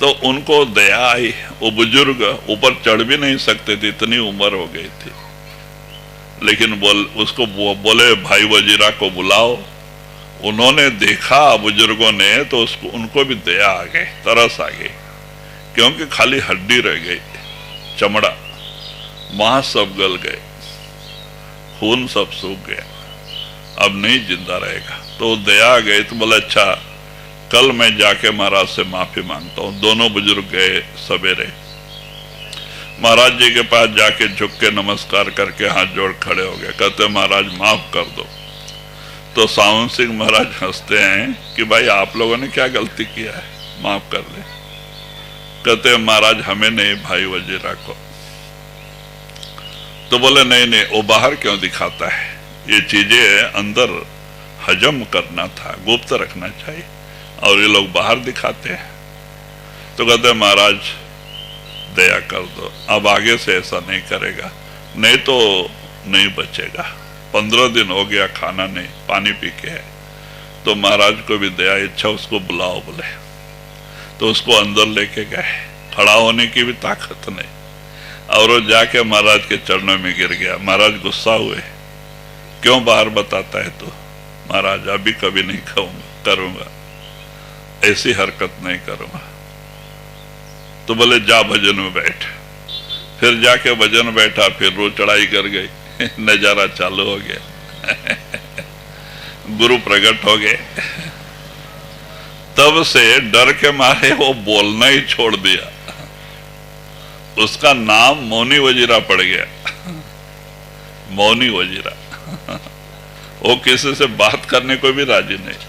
तो उनको दया आई। वो बुजुर्ग ऊपर चढ़ भी नहीं सकते थे, इतनी उम्र हो गई थी। लेकिन उसको बोले भाई वजीरा को बुलाओ। उन्होंने देखा बुजुर्गों ने, तो उसको उनको भी दया आ गई, तरस आ गई, क्योंकि खाली हड्डी रह गई, चमड़ा। मांस सब गल गए, खून सब सूख गया, अब नहीं जिंदा रहेगा। तो दया आ गई तो बोला अच्छा कल मैं जाके महाराज से माफी मांगता हूँ। दोनों बुजुर्ग गए सवेरे, महाराज जी के पास जाके झुक के नमस्कार करके हाथ जोड़ खड़े हो गए। कहते महाराज माफ कर दो। तो सावन सिंह महाराज हंसते हैं कि भाई आप लोगों ने क्या गलती किया है, माफ कर दे। कहते महाराज हमें नहीं, भाई वजीरा को। तो बोले नहीं नहीं, वो बाहर क्यों दिखाता है, ये चीजें अंदर हजम करना था, गुप्त रखना चाहिए, और ये लोग बाहर दिखाते हैं। तो कहते महाराज दया कर दो, अब आगे से ऐसा नहीं करेगा, नहीं तो नहीं बचेगा। 15 दिन हो गया खाना नहीं, पानी पी के है। तो महाराज को भी दया इच्छा, उसको बुलाओ बोले। तो उसको अंदर लेके गए, खड़ा होने की भी ताकत नहीं, और वो जाके महाराज के चरणों में गिर गया। महाराज गुस्सा हुए, क्यों बाहर बताता है तू? महाराज अभी कभी नहीं करूंगा, ऐसी हरकत नहीं करूंगा। तो बोले जा भजन में बैठ। फिर जाके भजन में बैठा, फिर रो चढ़ाई कर गई, नजारा चालू हो गया। गुरु प्रकट हो गए। तब से डर के मारे वो बोलना ही छोड़ दिया, उसका नाम मौनी वजीरा पड़ गया। मौनी वजीरा, वो किसी से बात करने को भी राजी नहीं।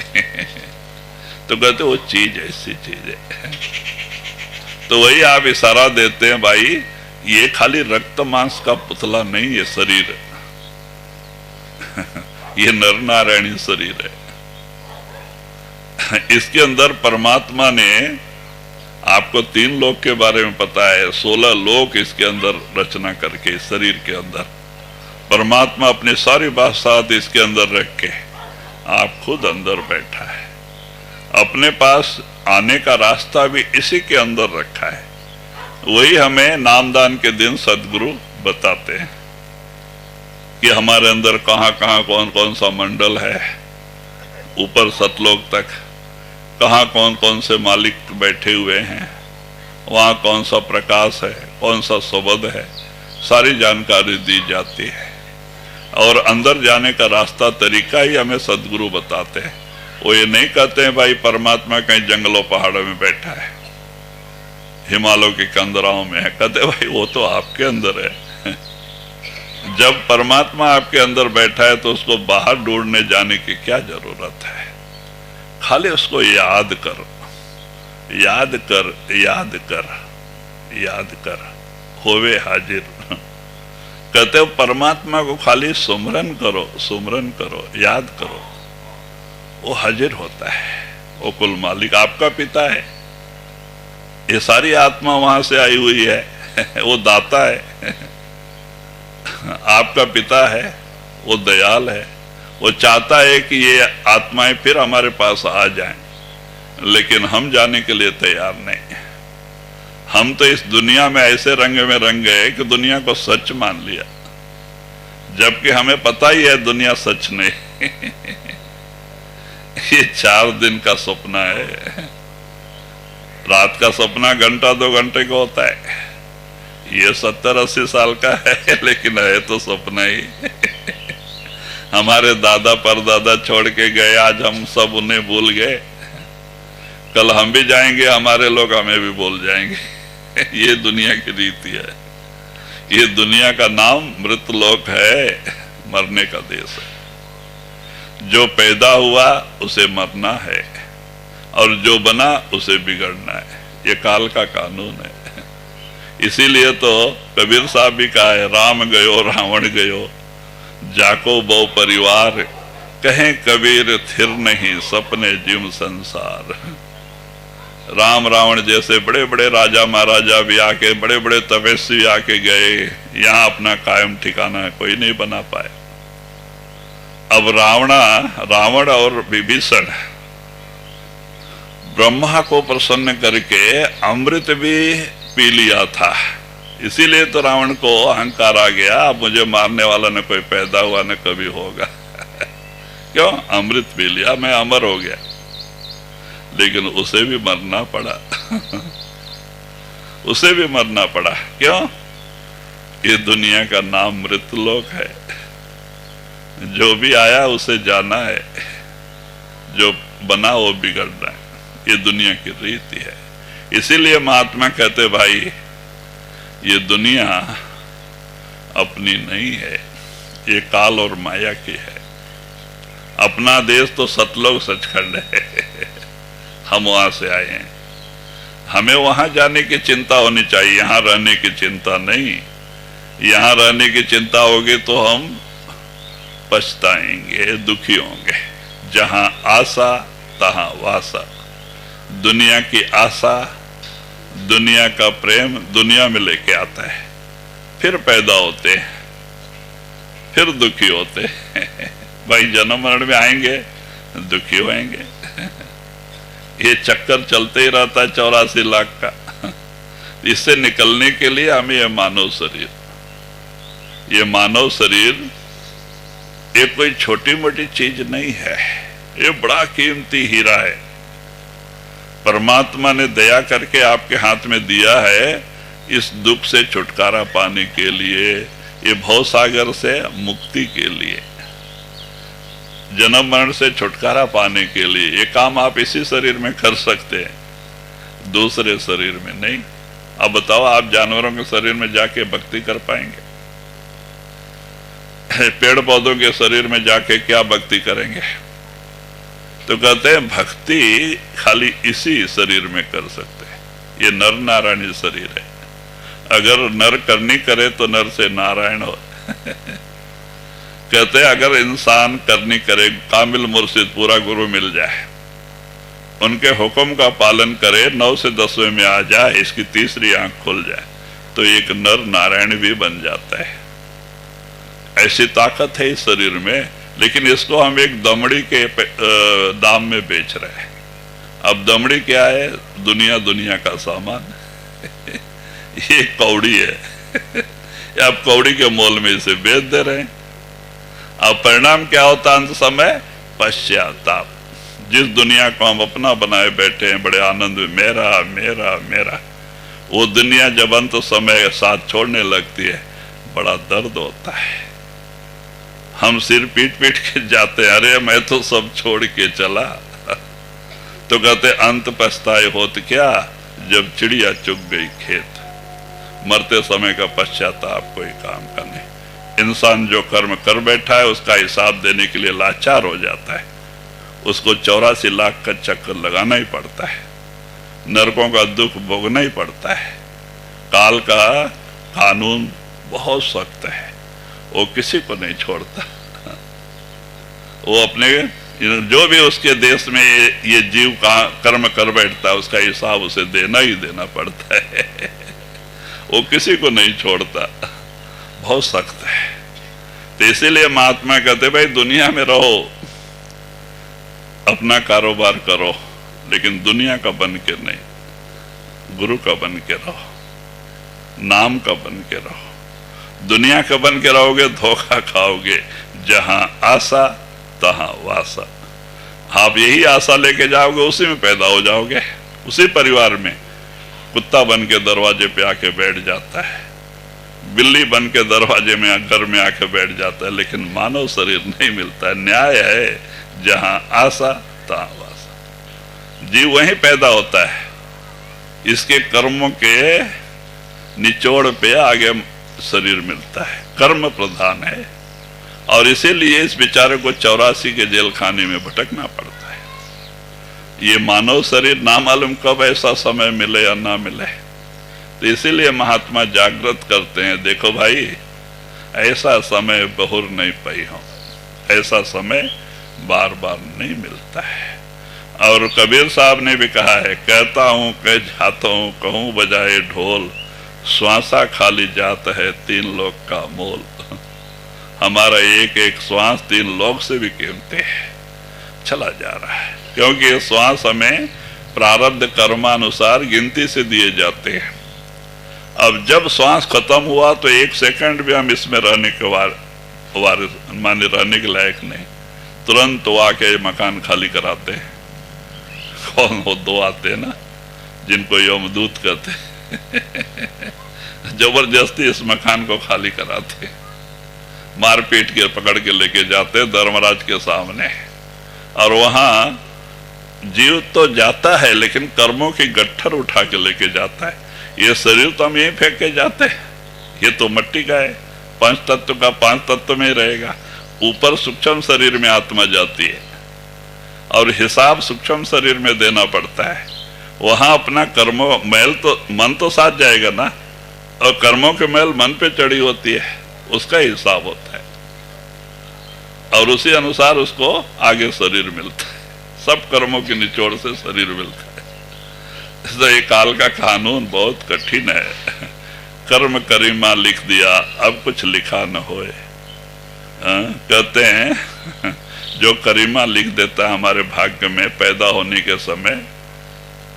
तो कहते वो चीज ऐसी चीज है। तो वही आप इशारा देते हैं भाई, ये खाली रक्त मांस का पुतला नहीं, ये शरीर है। ये नर नारायणी शरीर है। इसके अंदर परमात्मा ने, आपको 3 लोक के बारे में पता है, 16 लोक इसके अंदर रचना करके, इस शरीर के अंदर परमात्मा अपनी सारी बात इसके अंदर रख के आप खुद अंदर बैठा है। अपने पास आने का रास्ता भी इसी के अंदर रखा है। वही हमें नामदान के दिन सदगुरु बताते हैं कि हमारे अंदर कहाँ कहाँ कौन कौन सा मंडल है, ऊपर सतलोक तक कहाँ कौन कौन से मालिक बैठे हुए हैं, वहाँ कौन सा प्रकाश है, कौन सा शब्द है, सारी जानकारी दी जाती है। और अंदर जाने का रास्ता तरीका ही हमें सदगुरु बताते हैं। वो ये नहीं कहते हैं भाई परमात्मा कहीं जंगलों पहाड़ों में बैठा है, हिमालयों के कंदराओं में है। कहते भाई वो तो आपके अंदर है। जब परमात्मा आपके अंदर बैठा है तो उसको बाहर ढूंढने जाने की क्या जरूरत है? खाली उसको याद कर, याद कर, याद कर, याद कर, होवे हाजिर। कहते हो परमात्मा को खाली सुमरन करो, सुमरन करो, याद करो, वो हाजिर होता है। वो कुल मालिक आपका पिता है, ये सारी आत्मा वहां से आई हुई है। वो दाता है, आपका पिता है, वो दयाल है। वो चाहता है कि ये आत्माएं फिर हमारे पास आ जाएं, लेकिन हम जाने के लिए तैयार नहीं। हम तो इस दुनिया में ऐसे रंग में रंग गए कि दुनिया को सच मान लिया, जबकि हमें पता ही है दुनिया सच नहीं। ये 4 दिन का सपना है। रात का सपना घंटा 2 घंटे का होता है, ये 70-80 साल का है, लेकिन है तो सपना ही। हमारे दादा परदादा छोड़ के गए, आज हम सब उन्हें भूल गए। कल हम भी जाएंगे, हमारे लोग हमें भी भूल जाएंगे। ये दुनिया की रीति है। ये दुनिया का नाम मृतलोक है, मरने का देश है। जो पैदा हुआ उसे मरना है, और जो बना उसे बिगड़ना है। ये काल का कानून है। इसीलिए तो कबीर साहब भी कहा है, राम गयो रावण गयो, जाको बहु परिवार, कहें कबीर थिर नहीं सपने जिम संसार। राम रावण जैसे बड़े बड़े राजा महाराजा भी आके, बड़े बड़े तपस्वी आके गए, यहाँ अपना कायम ठिकाना कोई नहीं बना पाए। अब रावण और विभीषण ब्रह्मा को प्रसन्न करके अमृत भी पी लिया था। इसीलिए तो रावण को अहंकार आ गया, अब मुझे मारने वाला न कोई पैदा हुआ न कभी होगा। क्यों? अमृत पी लिया, मैं अमर हो गया। लेकिन उसे भी मरना पड़ा। उसे भी मरना पड़ा। क्यों? ये दुनिया का नाम मृतलोक है। जो भी आया उसे जाना है, जो बना वो बिगड़ना है। ये दुनिया की रीति है। इसीलिए महात्मा कहते भाई ये दुनिया अपनी नहीं है, ये काल और माया की है। अपना देश तो सतलोक सचखंड है, हम वहां से आए हैं। हमें वहां जाने की चिंता होनी चाहिए, यहां रहने की चिंता नहीं। यहां रहने की चिंता होगी तो हम पछताएंगे, दुखी होंगे। जहां आशा तहां वासा। दुनिया की आशा, दुनिया का प्रेम दुनिया में लेके आता है, फिर पैदा होते हैं, फिर दुखी होते हैं। भाई जन्म मरण में आएंगे, दुखी होएंगे। ये चक्कर चलते ही रहता है 84 लाख का। इससे निकलने के लिए हमें ये मानव शरीर ये कोई छोटी मोटी चीज नहीं है, ये बड़ा कीमती हीरा है। परमात्मा ने दया करके आपके हाथ में दिया है इस दुख से छुटकारा पाने के लिए, ये भवसागर से मुक्ति के लिए, जन्म मरण से छुटकारा पाने के लिए। ये काम आप इसी शरीर में कर सकते हैं, दूसरे शरीर में नहीं। अब बताओ, आप जानवरों के शरीर में जाके भक्ति कर पाएंगे? पेड़ पौधों के शरीर में जाके क्या भक्ति करेंगे? तो कहते हैं भक्ति खाली इसी शरीर में कर सकते हैं। ये नर नारायणी शरीर है। अगर नर करनी करे तो नर से नारायण हो। कहते हैं अगर इंसान करनी करे, कामिल मुर्शिद पूरा गुरु मिल जाए, उनके हुक्म का पालन करे, 9 से 10वें में आ जाए, इसकी तीसरी आंख खुल जाए, तो एक नर नारायण भी बन जाता है। ऐसी ताकत है इस शरीर में। लेकिन इसको हम एक दमड़ी के दाम में बेच रहे हैं। अब दमड़ी क्या है? दुनिया का सामान। ये कौड़ी है। आप कौड़ी के मोल में इसे बेच दे रहे हैं। अब परिणाम क्या होता है अंत समय? पश्चाताप। जिस दुनिया को हम अपना बनाए बैठे हैं बड़े आनंद में, मेरा मेरा मेरा, वो दुनिया जब अंत समय साथ छोड़ने लगती है, बड़ा दर्द होता है। हम सिर पीट पीट के जाते हैं, अरे मैं तो सब छोड़ के चला। तो कहते अंत पछताए होत क्या, जब चिड़िया चुग गई खेत। मरते समय का पश्चाताप कोई काम का नहीं। इंसान जो कर्म कर बैठा है उसका हिसाब देने के लिए लाचार हो जाता है। उसको 84 लाख का चक्कर लगाना ही पड़ता है, नरकों का दुख भोगना ही पड़ता है। काल का कानून बहुत सख्त है, वो किसी को नहीं छोड़ता। वो अपने जो भी उसके देश में ये जीव का कर्म कर बैठता है उसका हिसाब उसे देना ही देना पड़ता है। वो किसी को नहीं छोड़ता, बहुत सख्त है। तो इसीलिए महात्मा कहते भाई दुनिया में रहो, अपना कारोबार करो, लेकिन दुनिया का बन के नहीं, गुरु का बन के रहो, नाम का बन के रहो। दुनिया का बन के रहोगे धोखा खाओगे। जहां आशा तहां वासा। आप यही आशा लेके जाओगे, उसी में पैदा हो जाओगे। उसी परिवार में कुत्ता बन के दरवाजे पे आके बैठ जाता है, बिल्ली बन के दरवाजे में घर में आके बैठ जाता है, लेकिन मानव शरीर नहीं मिलता है। न्याय है जहां आशा तहां वासा। जीव वहीं पैदा होता है, इसके कर्मों के निचोड़ पे आगे शरीर मिलता है। कर्म प्रधान है और इसीलिए इस बेचारे को 84 के जेल खाने में भटकना पड़ता है। ये मानव शरीर ना मालूम कब ऐसा समय मिले या ना मिले। तो इसीलिए महात्मा जागृत करते हैं, देखो भाई ऐसा समय बहुर नहीं पाई हो, ऐसा समय बार बार नहीं मिलता है। और कबीर साहब ने भी कहा है, कहता हूं कह जाता हूं, कहूं बजाए ढोल, श्वासा खाली जात है 3 लोक का मोल। हमारा एक एक श्वास 3 लोक से भी कीमती है, चला जा रहा है। क्योंकि ये श्वास हमें प्रारब्ध कर्मानुसार गिनती से दिए जाते हैं। अब जब श्वास खत्म हुआ तो 1 सेकंड भी हम इसमें रहने के माने रहने के लायक नहीं। तुरंत तो आके मकान खाली कराते हैं। कौन वो 2 आते हैं ना, जिनको यमदूत कहते हैं। जबरदस्ती इस मकान को खाली कराते, मार पीट के पकड़ के लेके जाते धर्मराज के सामने। और वहां जीव तो जाता है लेकिन कर्मों की गट्ठर उठा के लेके जाता है। ये शरीर तो हम यहीं फेंक के जाते हैं, ये तो मिट्टी का है, पंच तत्व का पांच तत्व में रहेगा। ऊपर सूक्ष्म शरीर में आत्मा जाती है और हिसाब सूक्ष्म शरीर में देना पड़ता है। वहां अपना कर्मों मैल तो मन तो साथ जाएगा ना, और कर्मों के मैल मन पे चढ़ी होती है, उसका हिसाब होता है और उसी अनुसार उसको आगे शरीर मिलता है। सब कर्मों के निचोड़ से शरीर मिलता है। इसलिए ये काल का कानून बहुत कठिन है। कर्म करीमा लिख दिया, अब कुछ लिखा न होए। कहते हैं जो करीमा लिख देता है हमारे भाग्य में पैदा होने के समय,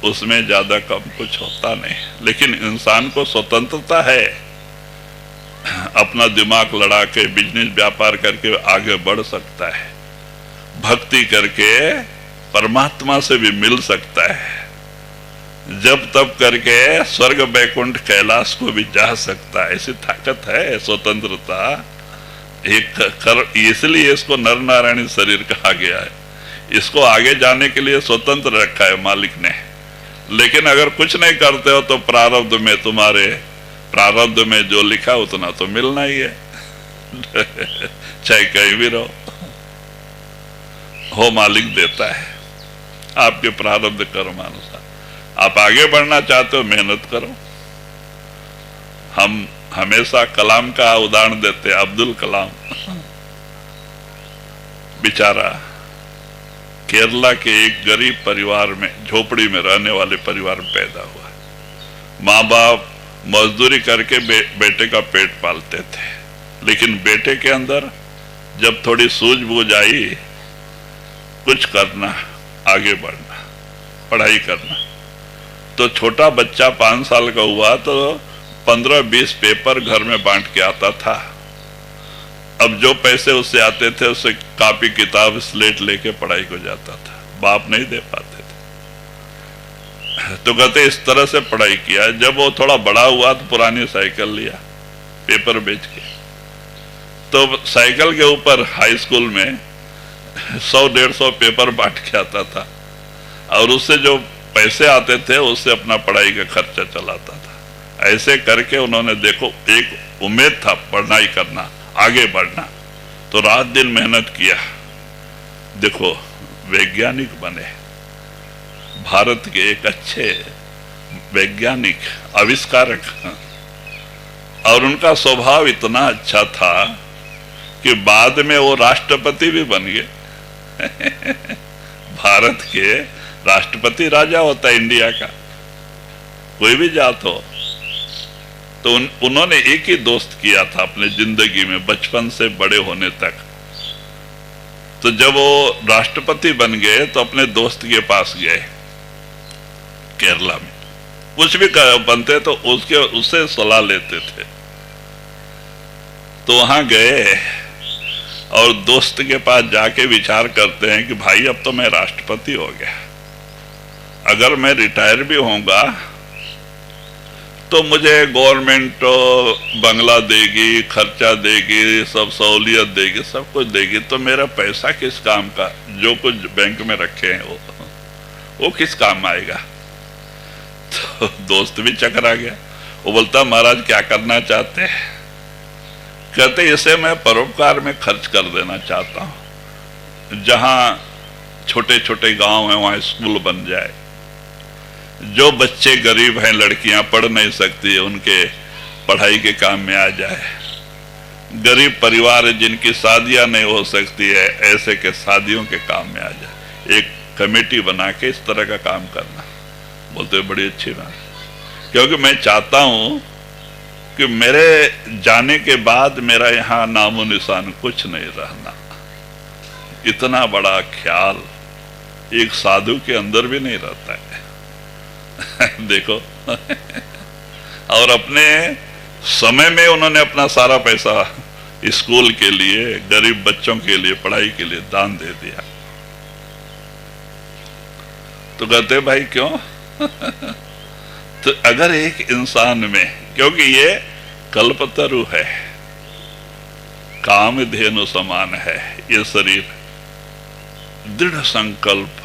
उसमें ज्यादा कम कुछ होता नहीं। लेकिन इंसान को स्वतंत्रता है, अपना दिमाग लड़ा के बिजनेस व्यापार करके आगे बढ़ सकता है, भक्ति करके परमात्मा से भी मिल सकता है, जब तब करके स्वर्ग बैकुंठ कैलाश को भी जा सकता है। ऐसी ताकत है, स्वतंत्रता। इसलिए इसको नर नारायणी शरीर कहा गया है। इसको आगे जाने के लिए स्वतंत्र रखा है मालिक ने। लेकिन अगर कुछ नहीं करते हो तो प्रारब्ध में, तुम्हारे प्रारब्ध में जो लिखा उतना तो मिलना ही है। चाहे कहीं भी रहो, हो मालिक देता है आपके प्रारब्ध कर्मानुसार। आप आगे बढ़ना चाहते हो, मेहनत करो। हम हमेशा कलाम का उदाहरण देते हैं। अब्दुल कलाम बेचारा केरला के एक गरीब परिवार में, झोपड़ी में रहने वाले परिवार में पैदा हुआ। माँ बाप मजदूरी करके बेटे का पेट पालते थे, लेकिन बेटे के अंदर जब थोड़ी सूझबूझ आई, कुछ करना, आगे बढ़ना, पढ़ाई करना, तो छोटा बच्चा 5 साल का हुआ तो 15-20 पेपर घर में बांट के आता था। अब जो पैसे उससे आते थे उससे कॉपी किताब स्लेट लेके पढ़ाई को जाता था। बाप नहीं दे पाते थे, तो कहते इस तरह से पढ़ाई किया। जब वो थोड़ा बड़ा हुआ तो पुरानी साइकिल लिया पेपर बेच के। तो साइकिल के ऊपर हाई स्कूल में 100-150 पेपर बांट के आता था, और उससे जो पैसे आते थे उससे अपना पढ़ाई का खर्चा चलाता था। ऐसे करके उन्होंने, देखो, एक उम्मीद था पढ़ाई करना, आगे बढ़ना, तो रात दिन मेहनत किया। देखो, वैज्ञानिक बने, भारत के एक अच्छे वैज्ञानिक, आविष्कारक। और उनका स्वभाव इतना अच्छा था कि बाद में वो राष्ट्रपति भी बन गए। भारत के राष्ट्रपति राजा होता है इंडिया का, कोई भी जात हो। तो उन्होंने एक ही दोस्त किया था अपने जिंदगी में, बचपन से बड़े होने तक। तो जब वो राष्ट्रपति बन गए तो अपने दोस्त के पास गए केरला में। कुछ भी बनते तो उससे सलाह लेते थे। तो वहां गए और दोस्त के पास जाके विचार करते हैं कि भाई अब तो मैं राष्ट्रपति हो गया, अगर मैं रिटायर भी होऊंगा तो मुझे गवर्नमेंट बंगला देगी, खर्चा देगी, सब सहूलियत देगी, सब कुछ देगी, तो मेरा पैसा किस काम का? जो कुछ बैंक में रखे हैं वो किस काम आएगा? तो दोस्त भी चकरा गया। वो बोलता, महाराज क्या करना चाहते हैं? कहते, इसे मैं परोपकार में खर्च कर देना चाहता हूं। जहां छोटे छोटे गांव हैं वहां स्कूल बन जाए, जो बच्चे गरीब हैं, लड़कियां पढ़ नहीं सकती, उनके पढ़ाई के काम में आ जाए। गरीब परिवार जिनकी शादियां नहीं हो सकती है, ऐसे के शादियों के काम में आ जाए। एक कमेटी बना के इस तरह का काम करना। बोलते बड़ी अच्छी बात, क्योंकि मैं चाहता हूं कि मेरे जाने के बाद मेरा यहाँ नामो निशान कुछ नहीं रहना। इतना बड़ा ख्याल एक साधु के अंदर भी नहीं रहता है। देखो, और अपने समय में उन्होंने अपना सारा पैसा स्कूल के लिए, गरीब बच्चों के लिए, पढ़ाई के लिए दान दे दिया। तो कहते भाई क्यों? तो अगर एक इंसान में, क्योंकि ये कल्पतरु है, कामधेनु समान है ये शरीर। दृढ़ संकल्प,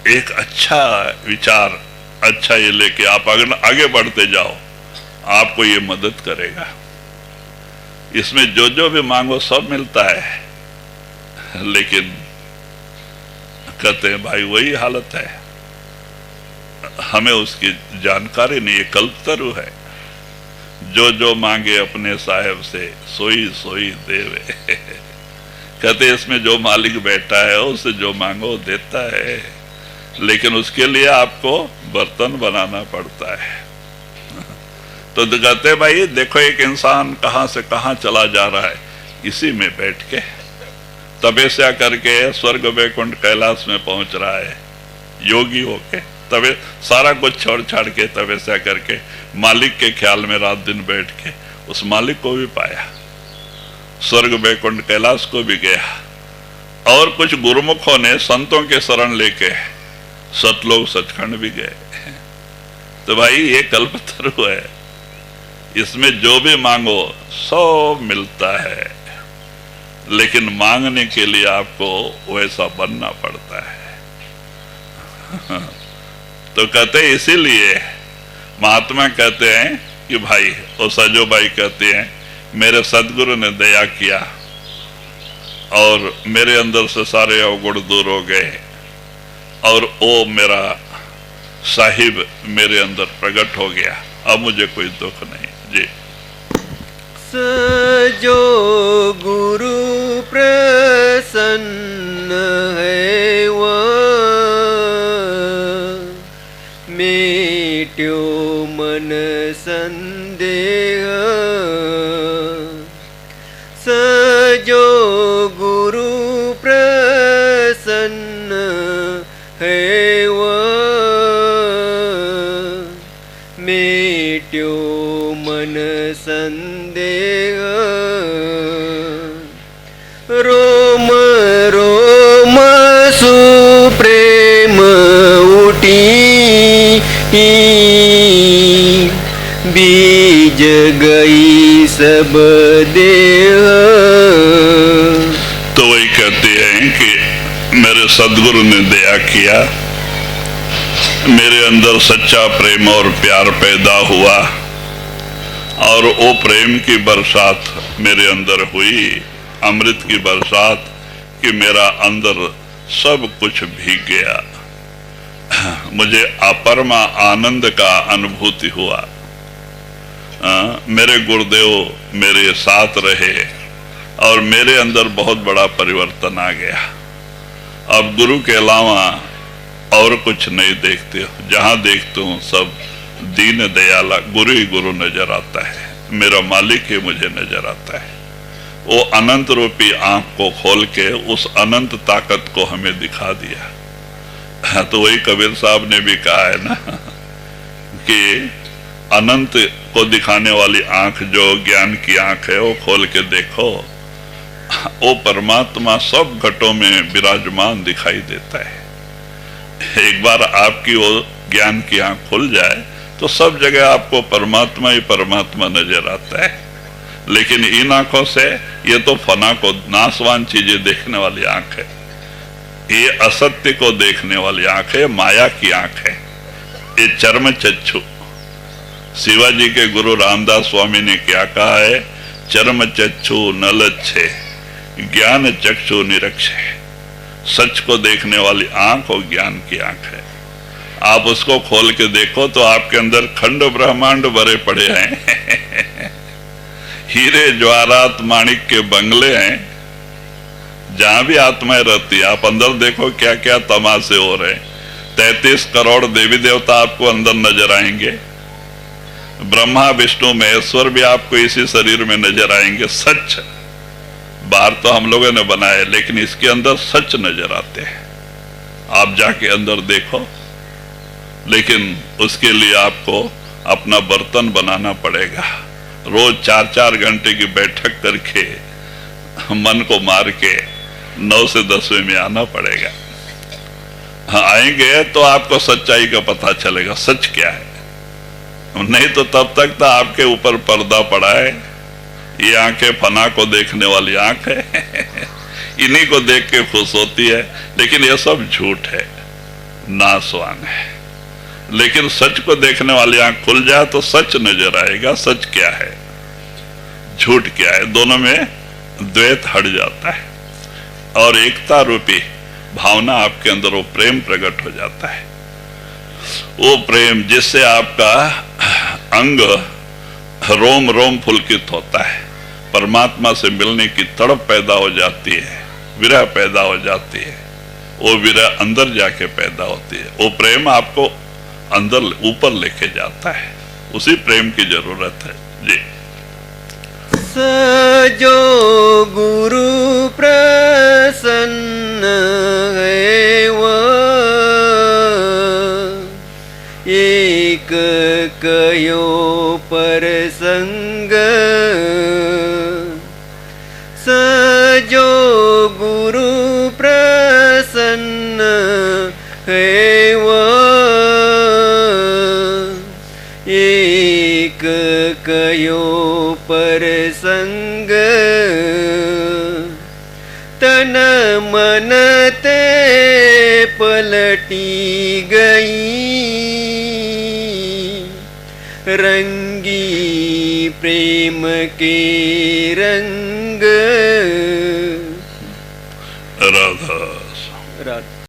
एक अच्छा विचार, अच्छा ये लेके आप आगे बढ़ते जाओ, आपको ये मदद करेगा। इसमें जो जो भी मांगो सब मिलता है, लेकिन कहते हैं भाई वही हालत है, हमें उसकी जानकारी नहीं है। कल्पतरु है, जो जो मांगे अपने साहेब से सोई सोई देवे। कहते इसमें जो मालिक बैठा है उससे जो मांगो देता है, लेकिन उसके लिए आपको बर्तन बनाना पड़ता है। तो कहते भाई देखो एक इंसान कहां से कहां चला जा रहा है, इसी में बैठ के तपस्या करके स्वर्ग वैकुंठ कैलाश में पहुंच रहा है, योगी होके तबे सारा कुछ छोड़ छाड़ के तपस्या करके मालिक के ख्याल में रात दिन बैठ के उस मालिक को भी पाया, स्वर्ग वैकुंठ कैलाश को भी गया। और कुछ गुरुमुखों ने संतों के शरण लेके सतलोक सचखंड भी गए। तो भाई ये कल्पतरु है, इसमें जो भी मांगो सब मिलता है, लेकिन मांगने के लिए आपको वैसा बनना पड़ता है। तो कहते हैं इसीलिए महात्मा कहते हैं कि भाई, वो सजो भाई कहते हैं मेरे सदगुरु ने दया किया और मेरे अंदर से सारे अवगुण दूर हो गए, और वो मेरा साहिब मेरे अंदर प्रकट हो गया, अब मुझे कोई दुख नहीं जी। सजो गुरु प्रसन्न है वह, मेट्यो मन संदेह। सजो गुरु प्रसन्न है वह, मेट्यो मन संदेह। रोम रोम सुप्रेम उठी, बीज गई सब देह। तो वही कहते हैं कि मेरे सदगुरु ने दया किया, मेरे अंदर सच्चा प्रेम और प्यार पैदा हुआ, और वो प्रेम की बरसात मेरे अंदर हुई, अमृत की बरसात, कि मेरा अंदर सब कुछ भीग गया। मुझे अपरमा आनंद का अनुभूति हुआ। मेरे गुरुदेव मेरे साथ रहे और मेरे अंदर बहुत बड़ा परिवर्तन आ गया। अब गुरु के अलावा और कुछ नहीं देखते हो, जहां देखते हूं सब दीन दयाला गुरु ही गुरु नजर आता है, मेरा मालिक ही मुझे नजर आता है। वो अनंत रूपी आंख को खोल के उस अनंत ताकत को हमें दिखा दिया। तो वही कबीर साहब ने भी कहा है ना कि अनंत को दिखाने वाली आंख जो ज्ञान की आंख है, वो खोल के देखो, वो परमात्मा सब घटों में विराजमान दिखाई देता है। एक बार आपकी वो ज्ञान की आंख खुल जाए तो सब जगह आपको परमात्मा ही परमात्मा नजर आता है। लेकिन इन आंखों से ये तो फना को, नाशवान चीजें देखने वाली आंख है, ये असत्य को देखने वाली आंख है, माया की आंख है, ये चर्म चक्षु। शिवाजी के गुरु रामदास स्वामी ने क्या कहा है, चर्म चक्षु न लच्छे, ज्ञान चक्षु निरक्षे। सच को देखने वाली आंख और ज्ञान की आंख है। आप उसको खोल के देखो तो आपके अंदर खंड ब्रह्मांड भरे पड़े हैं। हीरे ज्वारात माणिक के बंगले हैं, जहां भी आत्माएं रहती है, आप अंदर देखो क्या क्या तमाशे हो रहे हैं। 33 करोड़ देवी देवता आपको अंदर नजर आएंगे, ब्रह्मा विष्णु महेश्वर भी आपको इसी शरीर में नजर आएंगे। सच बाहर तो हम लोगों ने बनाए, लेकिन इसके अंदर सच नजर आते हैं। आप जाके अंदर देखो, लेकिन उसके लिए आपको अपना बर्तन बनाना पड़ेगा। रोज 4-4 घंटे की बैठक करके मन को मार के 9 से 10वें में आना पड़ेगा। हाँ, आएंगे तो आपको सच्चाई का पता चलेगा, सच क्या है। नहीं तो तब तक तो आपके ऊपर पर्दा पड़ा है। ये आंखें फना को देखने वाली आंख है इन्हीं को देख के खुश होती है, लेकिन ये सब झूठ है, नासवान है। लेकिन सच को देखने वाली आंख खुल जाए तो सच नजर आएगा, सच क्या है, झूठ क्या है। दोनों में द्वैत हट जाता है और एकता रूपी भावना आपके अंदर वो प्रेम प्रकट हो जाता है। वो प्रेम जिससे आपका अंग रोम रोम पुलकित होता है, परमात्मा से मिलने की तड़प पैदा हो जाती है, विरह पैदा हो जाती है। वो विरह अंदर जाके पैदा होती है। वो प्रेम आपको अंदर ऊपर लेके जाता है। उसी प्रेम की जरूरत है जी। सजो गुरु प्रसन्न है वो, एक कयो पर संग। सजो गुरु प्रसन्न है वो, एक कयो पर संग। तन मन ते पलटी गई, रंगी प्रेम के रंग। राधा राधा।